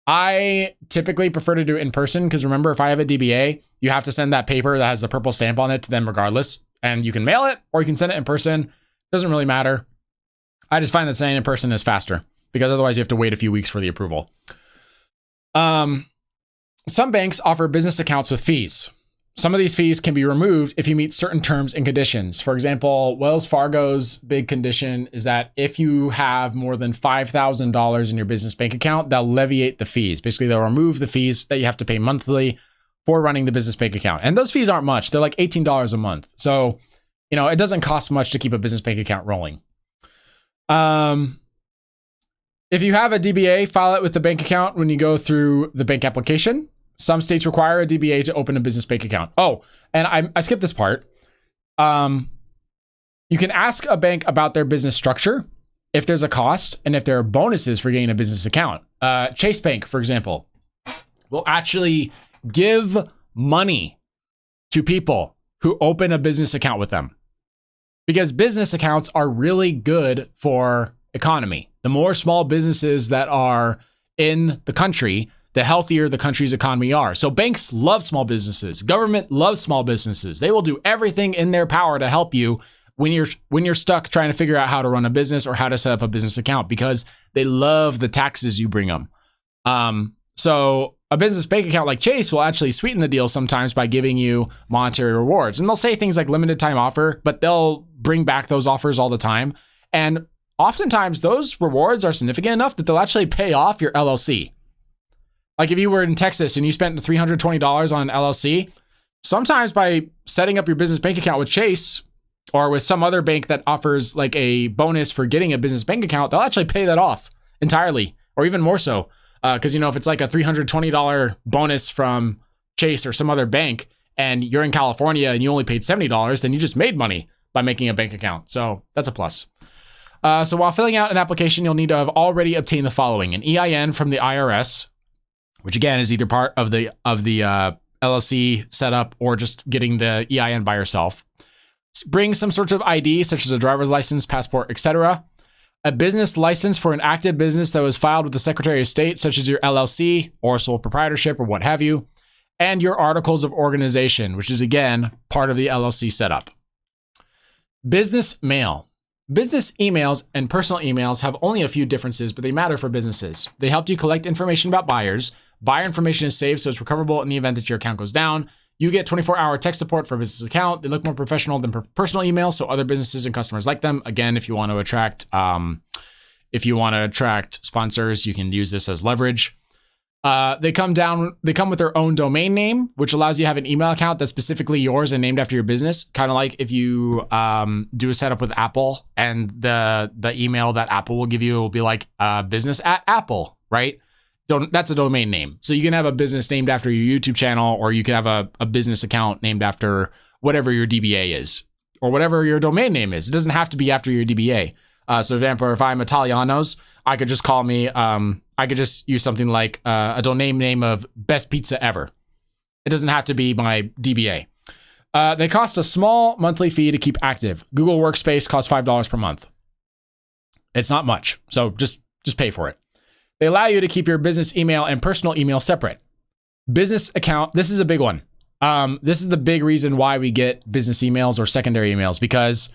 I typically prefer to do it in person because remember, if I have a DBA, you have to send that paper that has the purple stamp on it to them regardless. And you can mail it or you can send it in person. Doesn't really matter. I just find that sending in person is faster, because otherwise you have to wait a few weeks for the approval. Some banks offer business accounts with fees. Some of these fees can be removed if you meet certain terms and conditions. For example, Wells Fargo's big condition is that if you have more than $5,000 in your business bank account, they'll leviate the fees. Basically, they'll remove the fees that you have to pay monthly for running the business bank account. And those fees aren't much. They're like $18 a month. So, it doesn't cost much to keep a business bank account rolling. If you have a DBA, file it with the bank account when you go through the bank application. Some states require a DBA to open a business bank account. Oh, and I skipped this part. You can ask a bank about their business structure, if there's a cost, and if there are bonuses for getting a business account. Chase Bank, for example, will actually give money to people who open a business account with them, because business accounts are really good for economy. The more small businesses that are in the country, the healthier the country's economy are. So banks love small businesses. Government loves small businesses. They will do everything in their power to help you when you're stuck trying to figure out how to run a business or how to set up a business account, because they love the taxes you bring them. So a business bank account like Chase will actually sweeten the deal sometimes by giving you monetary rewards. And they'll say things like limited time offer, but they'll bring back those offers all the time. And oftentimes those rewards are significant enough that they'll actually pay off your LLC. Like if you were in Texas and you spent $320 on an LLC, sometimes by setting up your business bank account with Chase or with some other bank that offers like a bonus for getting a business bank account, they'll actually pay that off entirely, or even more so. Because, if it's like a $320 bonus from Chase or some other bank and you're in California and you only paid $70, then you just made money by making a bank account. So that's a plus. So while filling out an application, you'll need to have already obtained the following: an EIN from the IRS, which again is either part of the LLC setup or just getting the EIN by yourself. Bring some sort of ID, such as a driver's license, passport, etc. a business license for an active business that was filed with the Secretary of State, such as your LLC or sole proprietorship or what have you, and your articles of organization, which is again part of the LLC setup. Business mail. Business emails and personal emails have only a few differences, but they matter for businesses. They help you collect information about buyers. Buyer information is saved, so it's recoverable in the event that your account goes down. You get 24-hour tech support for a business account. They look more professional than personal emails, so other businesses and customers like them. Again, if you want to attract sponsors, you can use this as leverage. They come with their own domain name, which allows you to have an email account that's specifically yours and named after your business. Kind of like if you do a setup with Apple, and the email that Apple will give you will be like business at Apple, right? That's a domain name. So you can have a business named after your YouTube channel, or you can have a business account named after whatever your DBA is, or whatever your domain name is. It doesn't have to be after your DBA. So for example, if I'm Italianos, I could just call me, I could just use something like a domain name of best pizza ever. It doesn't have to be my DBA. They cost a small monthly fee to keep active. Google Workspace costs $5 per month. It's not much, so just pay for it. They allow you to keep your business email and personal email separate. Business account, this is a big one. This is the big reason why we get business emails or secondary emails, because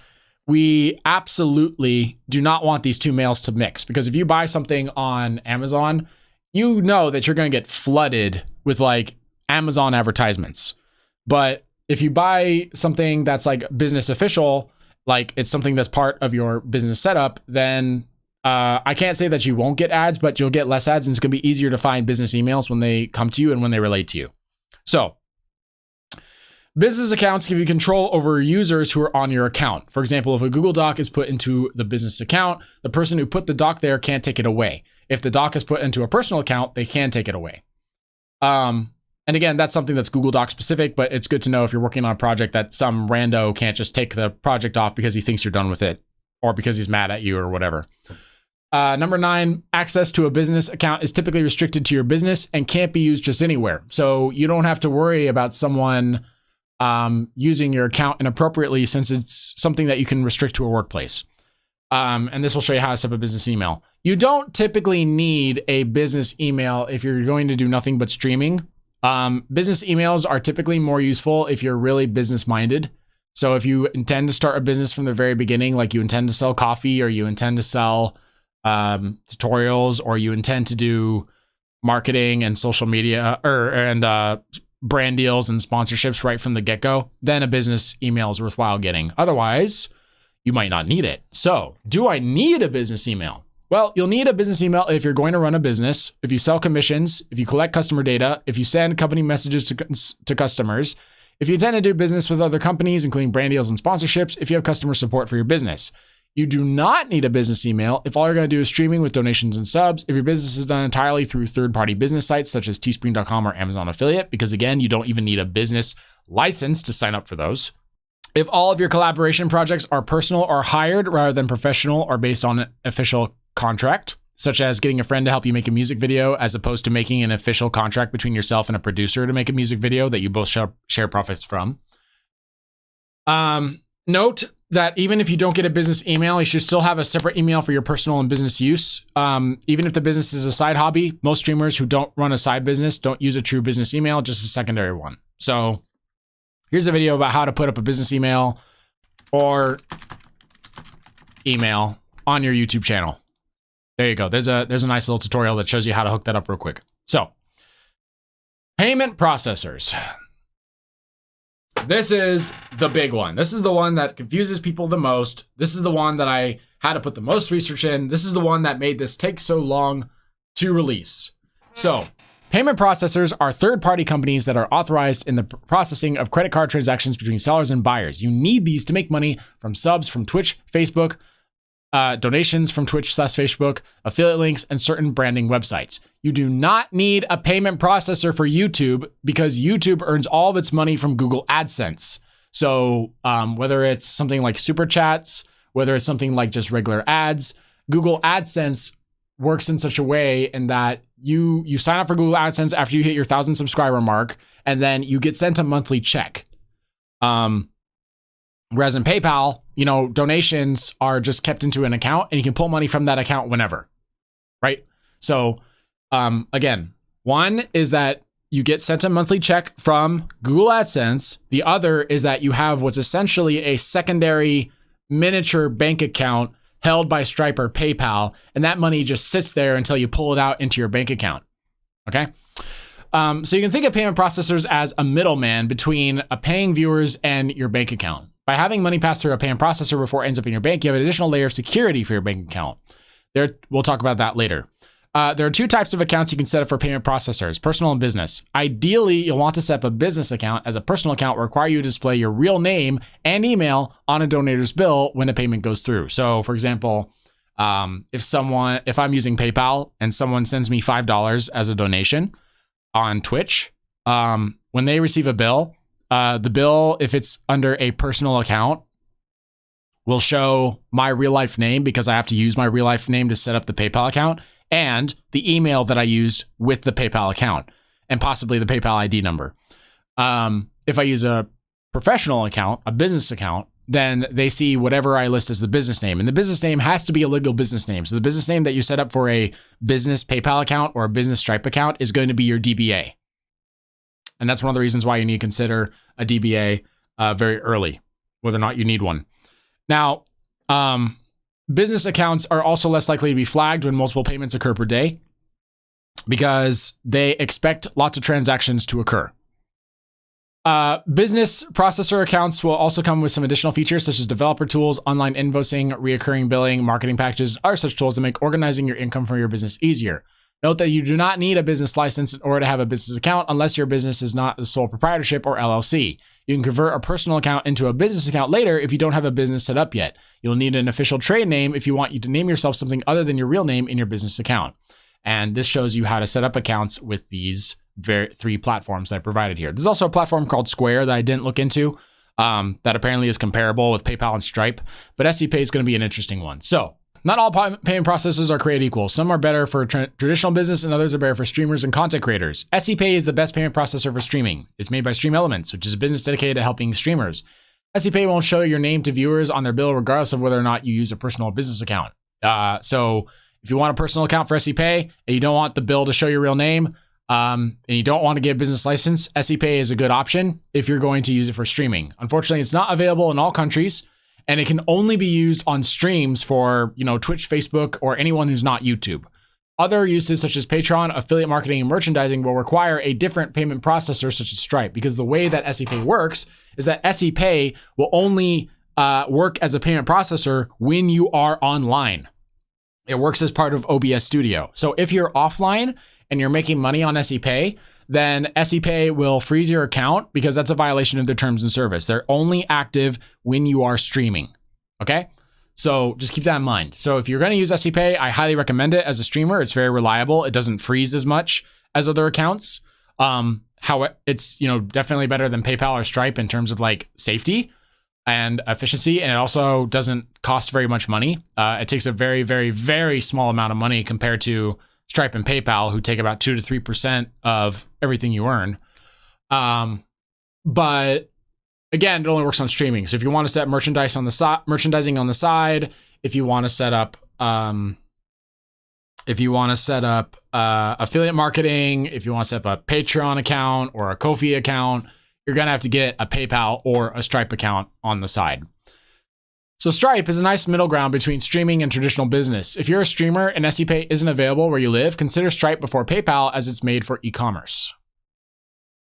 we absolutely do not want these two mails to mix. Because if you buy something on Amazon, you know that you're going to get flooded with like Amazon advertisements. But if you buy something that's like business official, like it's something that's part of your business setup, then I can't say that you won't get ads, but you'll get less ads, and it's going to be easier to find business emails when they come to you and when they relate to you. So business accounts give you control over users who are on your account. For example, if a Google Doc is put into the business account, the person who put the doc there can't take it away. If the doc is put into a personal account, they can take it away. And again, that's something that's Google Doc specific, but it's good to know if you're working on a project that some rando can't just take the project off because he thinks you're done with it, or because he's mad at you or whatever. Number 9, access to a business account is typically restricted to your business and can't be used just anywhere. So you don't have to worry about someone using your account inappropriately, since it's something that you can restrict to a workplace. And this will show you how to set up a business email. You don't typically need a business email if you're going to do nothing but streaming. Business emails are typically more useful if you're really business minded. So if you intend to start a business from the very beginning, like you intend to sell coffee, or you intend to sell tutorials, or you intend to do marketing and social media and brand deals and sponsorships right from the get-go, then a business email is worthwhile getting. Otherwise, you might not need it. So, do I need a business email? Well, you'll need a business email if you're going to run a business, if you sell commissions, if you collect customer data, if you send company messages to customers, if you intend to do business with other companies, including brand deals and sponsorships, if you have customer support for your business. You do not need a business email if all you're going to do is streaming with donations and subs, if your business is done entirely through third-party business sites such as Teespring.com or Amazon Affiliate, because again, you don't even need a business license to sign up for those. If all of your collaboration projects are personal or hired rather than professional or based on an official contract, such as getting a friend to help you make a music video as opposed to making an official contract between yourself and a producer to make a music video that you both share profits from. Note that even if you don't get a business email, you should still have a separate email for your personal and business use. Even if the business is a side hobby, most streamers who don't run a side business don't use a true business email, just a secondary one. So here's a video about how to put up a business email or email on your YouTube channel. There you go. There's a nice little tutorial that shows you how to hook that up real quick. So, payment processors. This is the big one. This is the one that confuses people the most. This is the one that I had to put the most research in. This is the one that made this take so long to release. So, payment processors are third-party companies that are authorized in the processing of credit card transactions between sellers and buyers. You need these to make money from subs from Twitch, Facebook, donations from Twitch/Facebook, affiliate links, and certain branding websites. You do not need a payment processor for YouTube because YouTube earns all of its money from Google AdSense. So whether it's something like Super Chats, whether it's something like just regular ads, Google AdSense works in such a way in that you sign up for Google AdSense after you hit your 1,000 subscriber mark, and then you get sent a monthly check. Whereas in PayPal, donations are just kept into an account and you can pull money from that account whenever, right? So again, one is that you get sent a monthly check from Google AdSense. The other is that you have what's essentially a secondary miniature bank account held by Stripe or PayPal, and that money just sits there until you pull it out into your bank account, okay? So you can think of payment processors as a middleman between paying viewers and your bank account. By having money pass through a payment processor before it ends up in your bank, you have an additional layer of security for your bank account. We'll talk about that later. There are two types of accounts you can set up for payment processors, personal and business. Ideally, you'll want to set up a business account, as a personal account will require you to display your real name and email on a donator's bill when the payment goes through. So for example, if I'm using PayPal and someone sends me $5 as a donation on Twitch, when they receive a bill, the bill, if it's under a personal account, will show my real life name because I have to use my real life name to set up the PayPal account, and the email that I used with the PayPal account, and possibly the PayPal ID number. If I use a professional account, a business account, then they see whatever I list as the business name. And the business name has to be a legal business name. So the business name that you set up for a business PayPal account or a business Stripe account is going to be your DBA. And that's one of the reasons why you need to consider a DBA very early, whether or not you need one. Now, business accounts are also less likely to be flagged when multiple payments occur per day because they expect lots of transactions to occur. Business processor accounts will also come with some additional features such as developer tools, online invoicing, reoccurring billing, marketing packages, are such tools that make organizing your income from your business easier. Note that you do not need a business license in order to have a business account unless your business is not the sole proprietorship or LLC. You can convert a personal account into a business account later if you don't have a business set up yet. You'll need an official trade name if you want you to name yourself something other than your real name in your business account. And this shows you how to set up accounts with these three platforms that I provided here. There's also a platform called Square that I didn't look into that apparently is comparable with PayPal and Stripe, but SCPay is going to be an interesting one. So not all payment processors are created equal. Some are better for traditional business and others are better for streamers and content creators. SCPay is the best payment processor for streaming. It's made by Stream Elements, which is a business dedicated to helping streamers. SCPay won't show your name to viewers on their bill regardless of whether or not you use a personal or business account. So if you want a personal account for SCPay and you don't want the bill to show your real name, and you don't want to get a business license, SCPay is a good option if you're going to use it for streaming. Unfortunately, it's not available in all countries, and it can only be used on streams for, Twitch, Facebook, or anyone who's not YouTube. Other uses such as Patreon, affiliate marketing, and merchandising will require a different payment processor such as Stripe, because the way that SCPay works is that SCPay will only work as a payment processor when you are online. It works as part of OBS Studio. So if you're offline and you're making money on SCPay, then SCPay will freeze your account because that's a violation of their terms and service. They're only active when you are streaming, okay? So just keep that in mind. So if you're gonna use SCPay, I highly recommend it as a streamer. It's very reliable. It doesn't freeze as much as other accounts. It's definitely better than PayPal or Stripe in terms of like safety and efficiency, and it also doesn't cost very much money. It takes a very, very, very small amount of money compared to Stripe and PayPal, who take about 2 to 3% of everything you earn. But again, it only works on streaming. So if you want to set merchandising on the side, if you want to set up affiliate marketing, if you want to set up a Patreon account or a Ko-fi account, you're going to have to get a PayPal or a Stripe account on the side. So Stripe is a nice middle ground between streaming and traditional business. If you're a streamer and SCPay isn't available where you live, consider Stripe before PayPal, as it's made for e-commerce.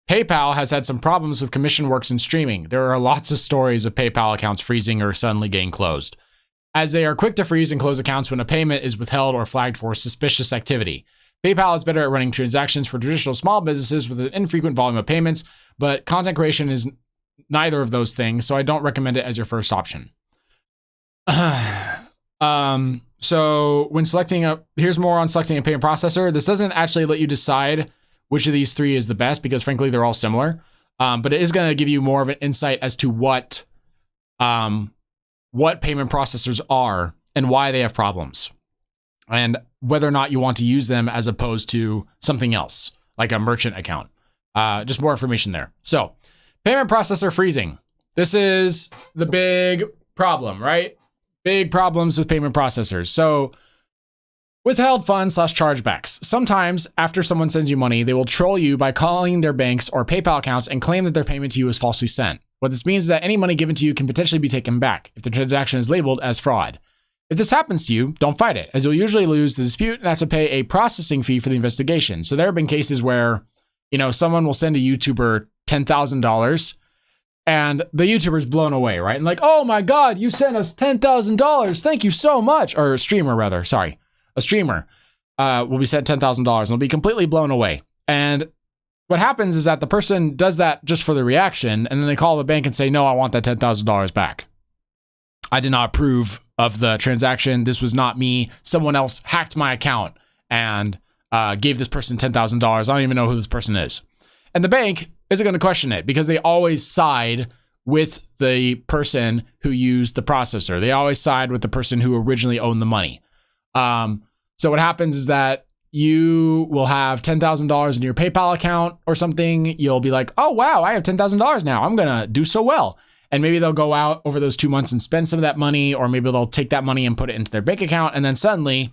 PayPal has had some problems with commission works in streaming. There are lots of stories of PayPal accounts freezing or suddenly getting closed, as they are quick to freeze and close accounts when a payment is withheld or flagged for suspicious activity. PayPal is better at running transactions for traditional small businesses with an infrequent volume of payments, but content creation is neither of those things, so I don't recommend it as your first option. So when here's more on selecting a payment processor. This doesn't actually let you decide which of these three is the best because frankly, they're all similar. But it is going to give you more of an insight as to what payment processors are and why they have problems, and whether or not you want to use them as opposed to something else like a merchant account. Just more information there. So payment processor freezing. this is the big problem, right? Big problems with payment processors. So withheld funds / chargebacks. Sometimes after someone sends you money, they will troll you by calling their banks or PayPal accounts and claim that their payment to you was falsely sent. What this means is that any money given to you can potentially be taken back if the transaction is labeled as fraud. If this happens to you, don't fight it, as you'll usually lose the dispute and have to pay a processing fee for the investigation. So there have been cases where, someone will send a YouTuber $10,000 and the YouTuber's blown away, right? And like, oh my God, you sent us $10,000. Thank you so much. Or a streamer rather, sorry. A streamer will be sent $10,000 and will be completely blown away. And what happens is that the person does that just for the reaction, and then they call the bank and say, no, I want that $10,000 back. I did not approve of the transaction. This was not me. Someone else hacked my account and gave this person $10,000. I don't even know who this person is. And the bank isn't going to question it because they always side with the person who used the processor. They always side with the person who originally owned the money. So what happens is that you will have $10,000 in your PayPal account or something. You'll be like, oh, wow, I have $10,000 now. I'm going to do so well. And maybe they'll go out over those 2 months and spend some of that money, or maybe they'll take that money and put it into their bank account. And then suddenly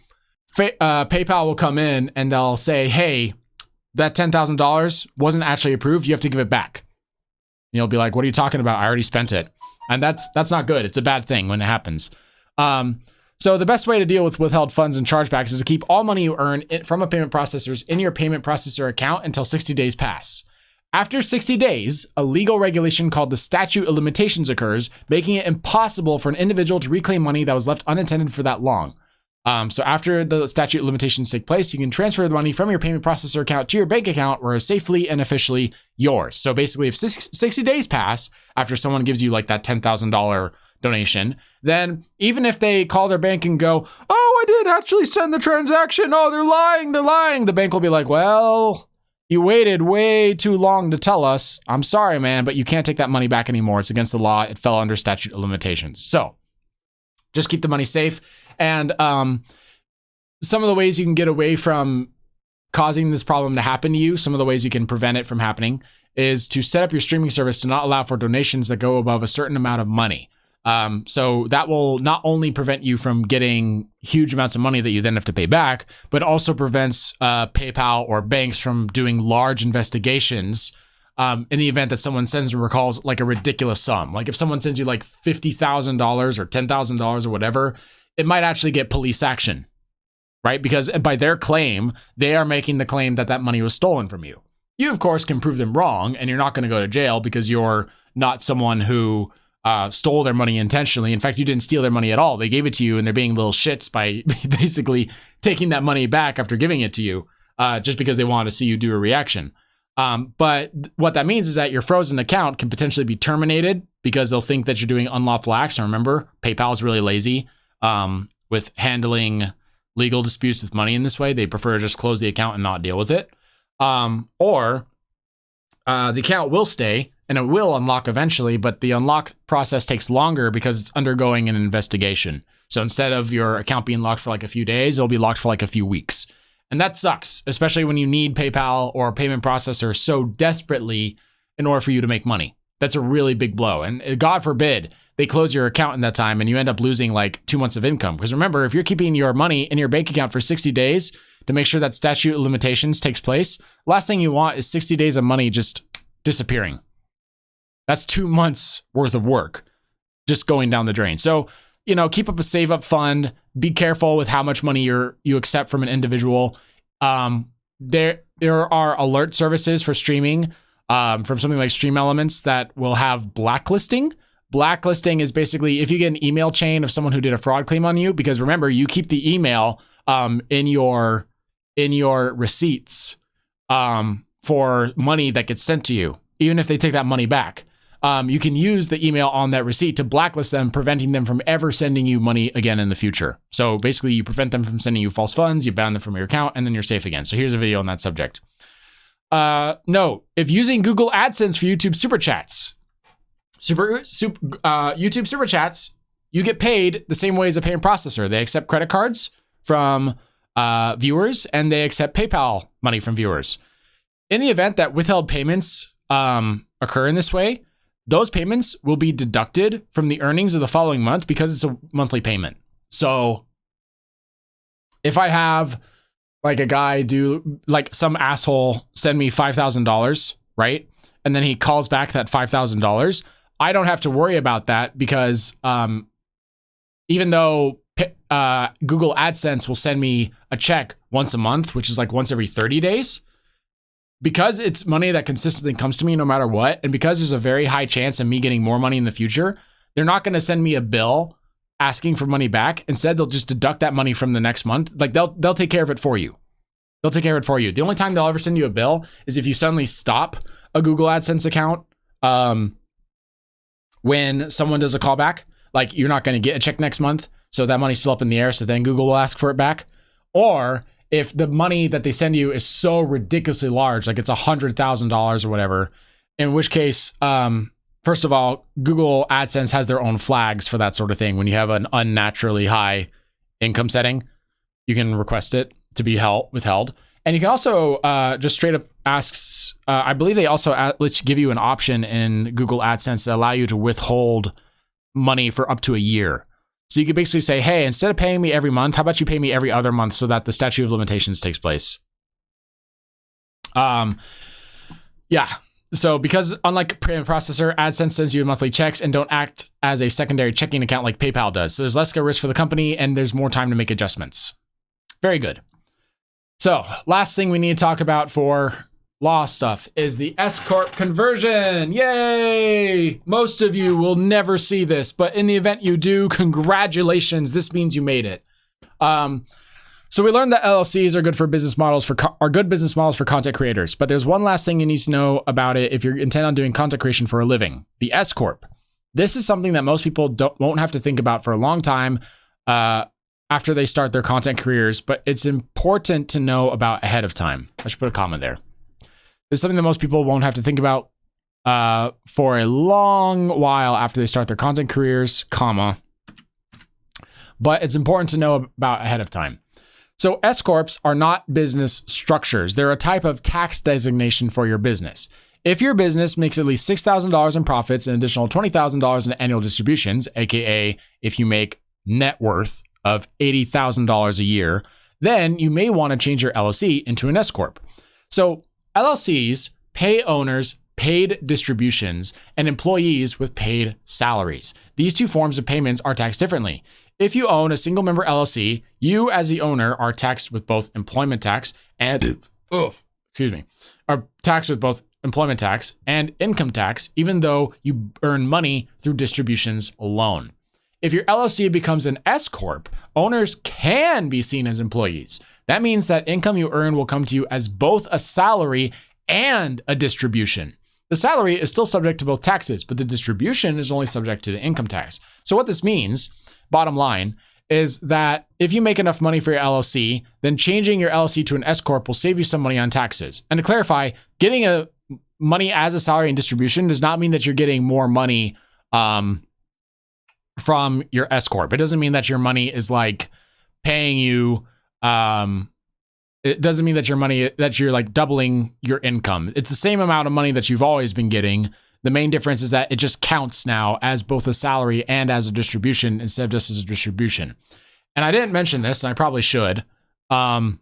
PayPal will come in and they'll say, hey, that $10,000 wasn't actually approved. You have to give it back. And you'll be like, what are you talking about? I already spent it. And that's not good. It's a bad thing when it happens. So the best way to deal with withheld funds and chargebacks is to keep all money you earn from a payment processor in your payment processor account until 60 days pass. After 60 days, a legal regulation called the statute of limitations occurs, making it impossible for an individual to reclaim money that was left unintended for that long. So after the statute of limitations take place, you can transfer the money from your payment processor account to your bank account where it's safely and officially yours. So basically, if 60 days pass after someone gives you like that $10,000 donation, then even if they call their bank and go, oh, I did actually send the transaction. Oh, they're lying. The bank will be like, well, you waited way too long to tell us. I'm sorry, man, but you can't take that money back anymore. It's against the law. It fell under statute of limitations. So just keep the money safe. And some of the ways you can get away from causing this problem to happen to you, some of the ways you can prevent it from happening, is to set up your streaming service to not allow for donations that go above a certain amount of money. So that will not only prevent you from getting huge amounts of money that you then have to pay back, but also prevents PayPal or banks from doing large investigations in the event that someone sends and recalls like a ridiculous sum. Like if someone sends you like $50,000 or $10,000 or whatever, it might actually get police action, right? Because by their claim, they are making the claim that that money was stolen from you. You, of course, can prove them wrong, and you're not going to go to jail because you're not someone who stole their money intentionally. In fact, you didn't steal their money at all. They gave it to you, and they're being little shits by basically taking that money back after giving it to you just because they want to see you do a reaction. But what that means is that your frozen account can potentially be terminated because they'll think that you're doing unlawful acts. And remember, PayPal is really lazy with handling legal disputes with money in this way. They prefer to just close the account and not deal with it. Or the account will stay and it will unlock eventually, but the unlock process takes longer because it's undergoing an investigation. So instead of your account being locked for like a few days, it'll be locked for like a few weeks. And that sucks, especially when you need PayPal or a payment processor so desperately in order for you to make money. That's a really big blow. And God forbid they close your account in that time and you end up losing like 2 months of income. Because remember, if you're keeping your money in your bank account for 60 days to make sure that statute of limitations takes place, last thing you want is 60 days of money just disappearing. That's 2 months worth of work just going down the drain. So, you know, keep up a save up fund. Be careful with how much money you accept from an individual. There are alert services for streaming from something like Stream Elements that will have blacklisting. Blacklisting is basically if you get an email chain of someone who did a fraud claim on you, because remember, you keep the email in your receipts for money that gets sent to you, even if they take that money back. You can use the email on that receipt to blacklist them, preventing them from ever sending you money again in the future. So basically, you prevent them from sending you false funds, you ban them from your account, and then you're safe again. So here's a video on that subject. No, if using Google AdSense for YouTube Super Chats, YouTube Super Chats, you get paid the same way as a payment processor. They accept credit cards from viewers, and they accept PayPal money from viewers. In the event that withheld payments occur in this way, those payments will be deducted from the earnings of the following month because it's a monthly payment. So if I have like a guy do, like some asshole send me $5,000, right? And then he calls back that $5,000, I don't have to worry about that because even though Google AdSense will send me a check once a month, which is like once every 30 days, because it's money that consistently comes to me no matter what, and because there's a very high chance of me getting more money in the future, they're not going to send me a bill asking for money back. Instead, they'll just deduct that money from the next month. Like they'll take care of it for you. They'll take care of it for you. The only time they'll ever send you a bill is if you suddenly stop a Google AdSense account when someone does a callback. Like you're not going to get a check next month, so that money's still up in the air, so then Google will ask for it back. Or if the money that they send you is so ridiculously large, like it's $100,000 or whatever, in which case, first of all, Google AdSense has their own flags for that sort of thing. When you have an unnaturally high income setting, you can request it to be withheld. And you can also just straight up ask, I believe they also give you an option in Google AdSense that allow you to withhold money for up to a year. So you could basically say, hey, instead of paying me every month, how about you pay me every other month so that the statute of limitations takes place? Yeah. So because unlike payment processor, AdSense sends you monthly checks and don't act as a secondary checking account like PayPal does. So there's less risk for the company and there's more time to make adjustments. Very good. So last thing we need to talk about for law stuff is the S-Corp conversion. Yay! Most of you will never see this, but in the event you do, congratulations. This means you made it. So we learned that LLCs are good business models for content creators, but there's one last thing you need to know about it if you're intent on doing content creation for a living. The S-Corp. This is something that most people won't have to think about for a long time after they start their content careers, but it's important to know about ahead of time. I should put a comma there. It's something that most people won't have to think about for a long while after they start their content careers, comma. But it's important to know about ahead of time. So S-Corps are not business structures. They're a type of tax designation for your business. If your business makes at least $6,000 in profits and an additional $20,000 in annual distributions, aka if you make net worth of $80,000 a year, then you may want to change your LLC into an S-Corp. So LLCs pay owners paid distributions and employees with paid salaries. These two forms of payments are taxed differently. If you own a single member LLC, you as the owner are taxed with both employment tax and are taxed with both employment tax and income tax, even though you earn money through distributions alone. If your LLC becomes an S-Corp, owners can be seen as employees. That means that income you earn will come to you as both a salary and a distribution. The salary is still subject to both taxes, but the distribution is only subject to the income tax. So what this means, bottom line, is that if you make enough money for your LLC, then changing your LLC to an S-Corp will save you some money on taxes. And to clarify, getting money as a salary and distribution does not mean that you're getting more money from your S-Corp. It doesn't mean that your money is like paying you, it doesn't mean that you're like doubling your income. It's the same amount of money that you've always been getting. The main difference is that it just counts now as both a salary and as a distribution instead of just as a distribution. And I didn't mention this, and I probably should, that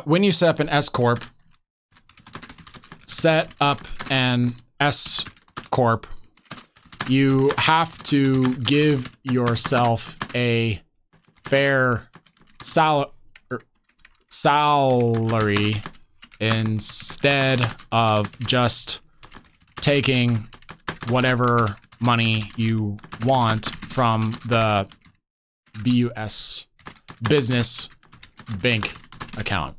when you set up an S-Corp, you have to give yourself a fair salary instead of just taking whatever money you want from the business bank account.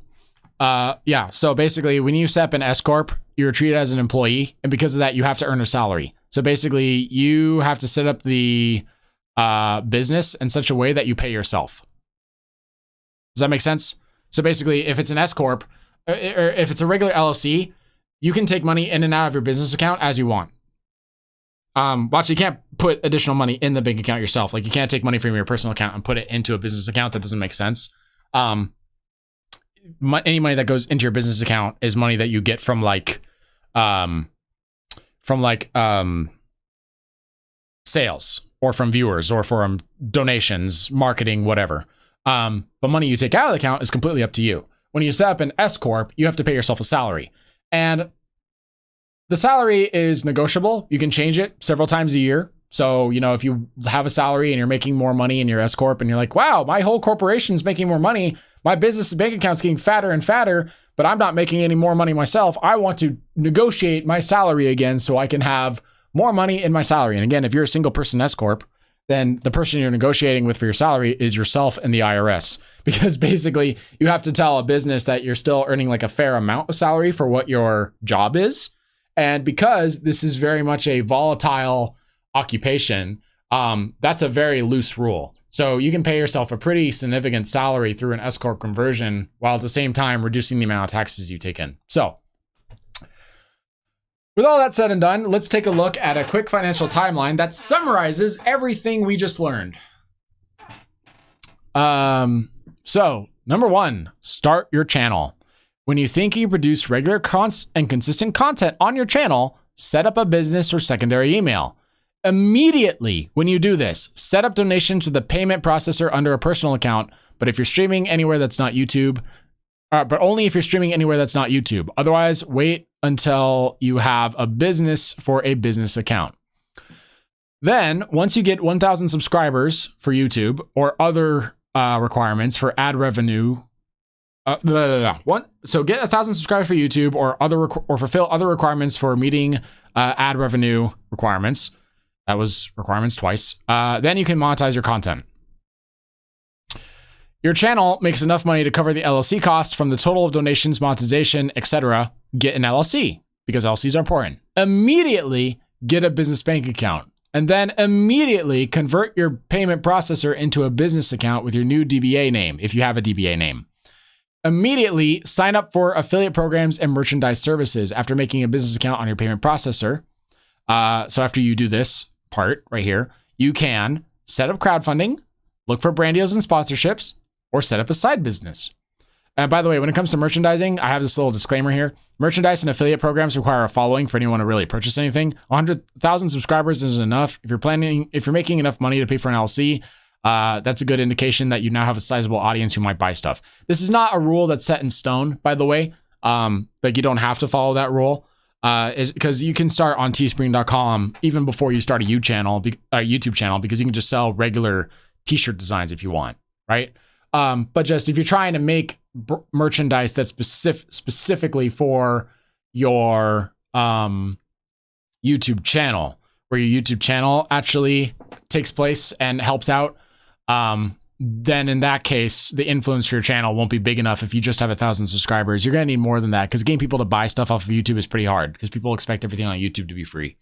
Yeah, so basically when you set up an S-Corp, you're treated as an employee, and because of that, you have to earn a salary. So basically, you have to set up the business in such a way that you pay yourself. Does that make sense? So basically, if it's an S-Corp, or if it's a regular LLC, you can take money in and out of your business account as you want. Watch, you can't put additional money in the bank account yourself. Like you can't take money from your personal account and put it into a business account. That doesn't make sense. Any money that goes into your business account is money that you get from like, from like sales or from viewers or from donations, marketing, whatever. But money you take out of the account is completely up to you. When you set up an S Corp, you have to pay yourself a salary. And the salary is negotiable. You can change it several times a year. So, you know, if you have a salary and you're making more money in your S Corp and you're like, wow, my whole corporation's making more money. My business bank account's getting fatter and fatter, but I'm not making any more money myself. I want to negotiate my salary again so I can have more money in my salary. And again, if you're a single person S Corp, then the person you're negotiating with for your salary is yourself and the IRS. Because basically you have to tell a business that you're still earning like a fair amount of salary for what your job is. And because this is very much a volatile occupation, that's a very loose rule. So you can pay yourself a pretty significant salary through an S Corp conversion while at the same time reducing the amount of taxes you take in. So with all that said and done, let's take a look at a quick financial timeline that summarizes everything we just learned. So number one, start your channel. When you think you produce regular and consistent content on your channel, set up a business or secondary email. Immediately when you do this, set up donations with a payment processor under a personal account. But if you're streaming anywhere that's not YouTube, but only if you're streaming anywhere that's not YouTube. Otherwise, wait until you have a business for a business account. Then, once you get 1,000 subscribers for YouTube or other requirements for ad revenue, so get 1,000 subscribers for YouTube or fulfill other requirements for meeting ad revenue requirements. That was requirements twice. Then you can monetize your content. Your channel makes enough money to cover the LLC cost from the total of donations, monetization, etc. Get an LLC because LLCs are important. Immediately get a business bank account and then immediately convert your payment processor into a business account with your new DBA name if you have a DBA name. Immediately sign up for affiliate programs and merchandise services after making a business account on your payment processor. So after you do this part right here, you can set up crowdfunding, look for brand deals and sponsorships, or set up a side business. And by the way, when it comes to merchandising, I have this little disclaimer here. Merchandise and affiliate programs require a following for anyone to really purchase anything. 100,000 subscribers isn't enough. If you're making enough money to pay for an LLC, that's a good indication that you now have a sizable audience who might buy stuff. This is not a rule that's set in stone, by the way. Like you don't have to follow that rule. Is because you can start on teespring.com even before you start a YouTube channel because you can just sell regular t-shirt designs if you want, right? But just if you're trying to make merchandise that's specifically for your YouTube channel, where your YouTube channel actually takes place and helps out, then in that case, the influence for your channel won't be big enough if you just have 1,000 subscribers. You're going to need more than that because getting people to buy stuff off of YouTube is pretty hard because people expect everything on YouTube to be free.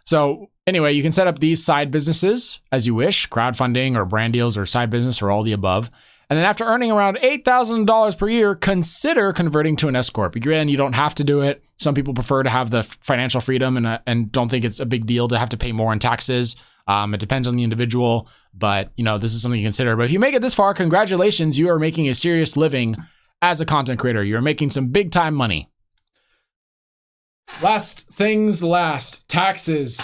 So anyway, you can set up these side businesses as you wish, crowdfunding or brand deals or side business or all the above. And then after earning around $8,000 per year, consider converting to an S Corp. Again, you don't have to do it. Some people prefer to have the financial freedom and don't think it's a big deal to have to pay more in taxes. It depends on the individual, but you know, this is something you consider. But if you make it this far, congratulations, you are making a serious living as a content creator. You're making some big time money. Last things last, taxes.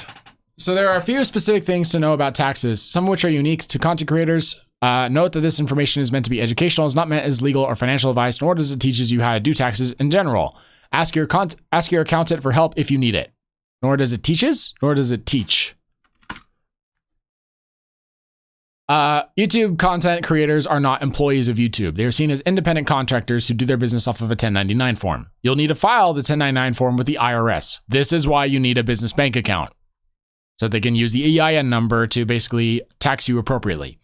So there are a few specific things to know about taxes, some of which are unique to content creators. Note that this information is meant to be educational. It's not meant as legal or financial advice, nor does it teaches you how to do taxes in general. Ask your accountant for help if you need it. Nor does it teaches, nor does it teach. YouTube content creators are not employees of YouTube. They are seen as independent contractors who do their business off of a 1099 form. You'll need to file the 1099 form with the IRS. This is why you need a business bank account, so they can use the EIN number to basically tax you appropriately.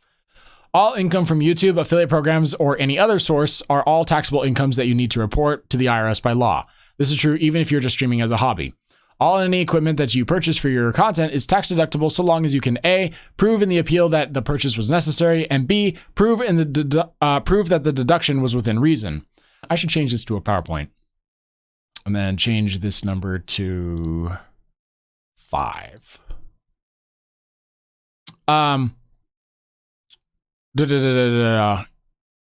All income from YouTube, affiliate programs, or any other source are all taxable incomes that you need to report to the IRS by law. This is true even if you're just streaming as a hobby. All any equipment that you purchase for your content is tax deductible so long as you can A, prove in the appeal that the purchase was necessary, and B, prove that the deduction was within reason. I should change this to a PowerPoint and then change this number to 5.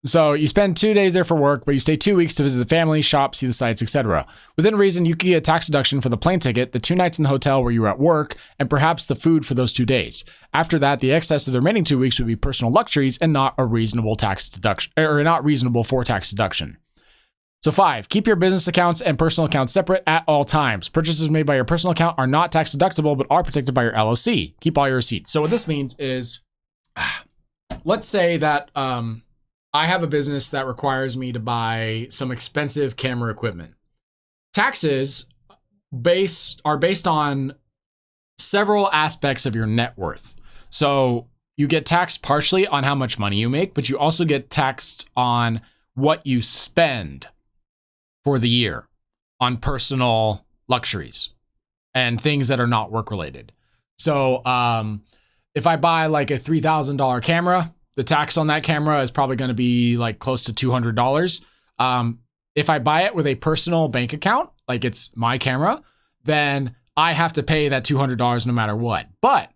So you spend 2 days there for work, but you stay 2 weeks to visit the family, shop, see the sights, etc. Within reason, you can get a tax deduction for the plane ticket, the 2 nights in the hotel where you were at work, and perhaps the food for those 2 days. After that, the excess of the remaining 2 weeks would be personal luxuries and not a reasonable tax deduction, or not reasonable for tax deduction. So 5, keep your business accounts and personal accounts separate at all times. Purchases made by your personal account are not tax deductible, but are protected by your LLC. Keep all your receipts. So what this means is, let's say that I have a business that requires me to buy some expensive camera equipment. Taxes are based on several aspects of your net worth. So you get taxed partially on how much money you make, but you also get taxed on what you spend for the year on personal luxuries and things that are not work related. So if I buy like a $3,000 camera, the tax on that camera is probably going to be like close to $200. If I buy it with a personal bank account, like it's my camera, then I have to pay that $200 no matter what. But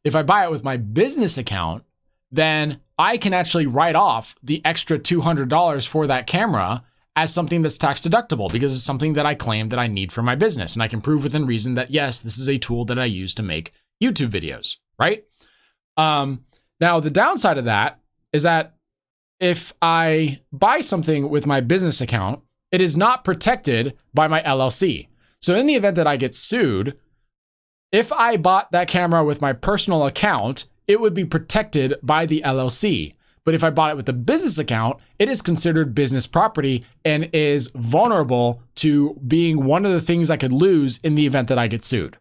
if I buy it with my business account, then I can actually write off the extra $200 for that camera as something that's tax deductible because it's something that I claim that I need for my business. And I can prove within reason that, yes, this is a tool that I use to make YouTube videos, right? Now, the downside of that is that if I buy something with my business account, it is not protected by my LLC. So in the event that I get sued, if I bought that camera with my personal account, it would be protected by the LLC. But if I bought it with the business account, it is considered business property and is vulnerable to being one of the things I could lose in the event that I get sued.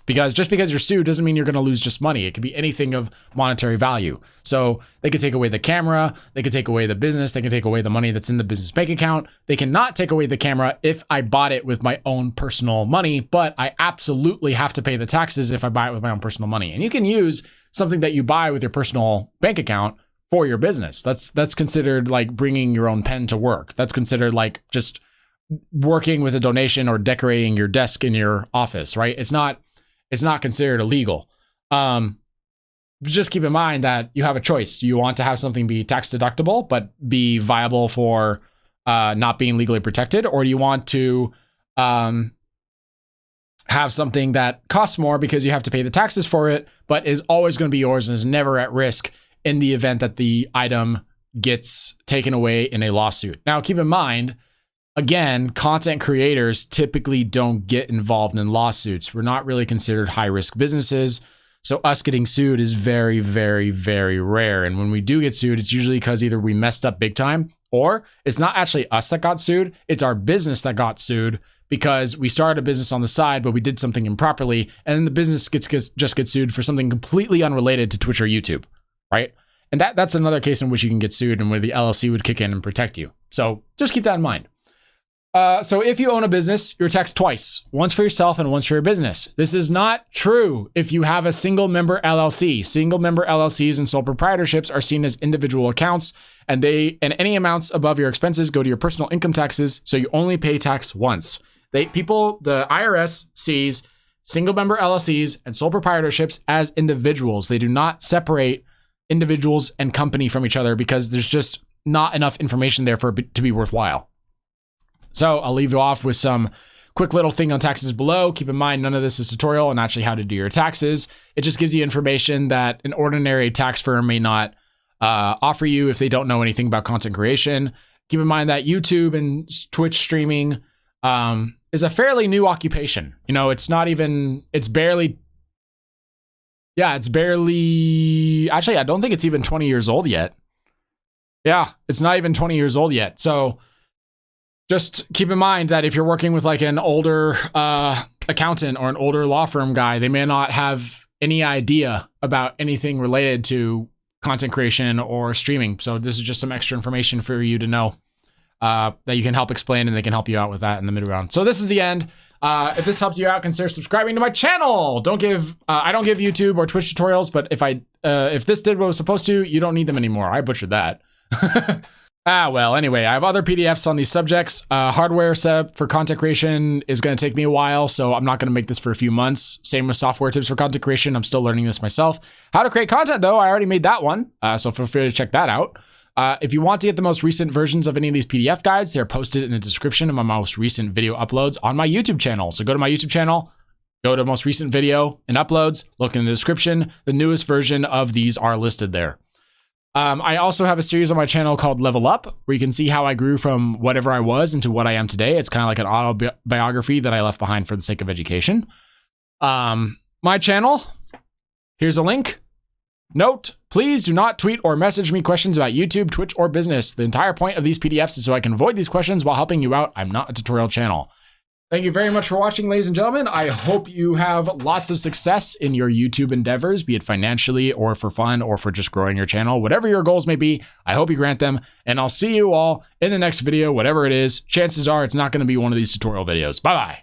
Because just because you're sued doesn't mean you're going to lose just money. It could be anything of monetary value. So they could take away the camera, they could take away the business, they can take away the money that's in the business bank account. They cannot take away the camera if I bought it with my own personal money, but I absolutely have to pay the taxes if I buy it with my own personal money. And you can use something that you buy with your personal bank account for your business. That's considered like bringing your own pen to work. That's considered like just working with a donation or decorating your desk in your office, right? It's not considered illegal. Just keep in mind that you have a choice. Do you want to have something be tax deductible, but be viable for not being legally protected? Or do you want to have something that costs more because you have to pay the taxes for it, but is always going to be yours and is never at risk in the event that the item gets taken away in a lawsuit? Now, keep in mind, again, content creators typically don't get involved in lawsuits. We're not really considered high-risk businesses. So us getting sued is very, very, very rare. And when we do get sued, it's usually because either we messed up big time or it's not actually us that got sued. It's our business that got sued because we started a business on the side, but we did something improperly. And then the business just gets sued for something completely unrelated to Twitch or YouTube, right? And that's another case in which you can get sued and where the LLC would kick in and protect you. So just keep that in mind. So if you own a business, you're taxed twice, once for yourself and once for your business. This is not true if you have a single member LLC. Single member LLCs and sole proprietorships are seen as individual accounts, and any amounts above your expenses go to your personal income taxes, so you only pay tax once. The IRS sees single member LLCs and sole proprietorships as individuals. They do not separate individuals and company from each other because there's just not enough information there for it to be worthwhile. So I'll leave you off with some quick little thing on taxes below. Keep in mind, none of this is tutorial on actually how to do your taxes. It just gives you information that an ordinary tax firm may not offer you if they don't know anything about content creation. Keep in mind that YouTube and Twitch streaming is a fairly new occupation. You know, it's barely, actually, I don't think it's even 20 years old yet. Yeah, it's not even 20 years old yet. So just keep in mind that if you're working with like an older accountant or an older law firm guy, they may not have any idea about anything related to content creation or streaming. So this is just some extra information for you to know that you can help explain, and they can help you out with that in the mid round. So this is the end. If this helped you out, consider subscribing to my channel. I don't give YouTube or Twitch tutorials, but if this did what it was supposed to, you don't need them anymore. I butchered that. Well, anyway, I have other PDFs on these subjects. Hardware setup for content creation is going to take me a while, so I'm not going to make this for a few months. Same with software tips for content creation. I'm still learning this myself. How to create content, though, I already made that one, so feel free to check that out. If you want to get the most recent versions of any of these PDF guides, they're posted in the description of my most recent video uploads on my YouTube channel. So go to my YouTube channel, go to most recent video and uploads, look in the description. The newest version of these are listed there. I also have a series on my channel called Level Up, where you can see how I grew from whatever I was into what I am today. It's kind of like an autobiography that I left behind for the sake of education. My channel, here's a link. Note, please do not tweet or message me questions about YouTube, Twitch, or business. The entire point of these PDFs is so I can avoid these questions while helping you out. I'm not a tutorial channel. Thank you very much for watching, ladies and gentlemen. I hope you have lots of success in your YouTube endeavors, be it financially or for fun or for just growing your channel. Whatever your goals may be, I hope you grant them. And I'll see you all in the next video, whatever it is. Chances are it's not going to be one of these tutorial videos. Bye-bye.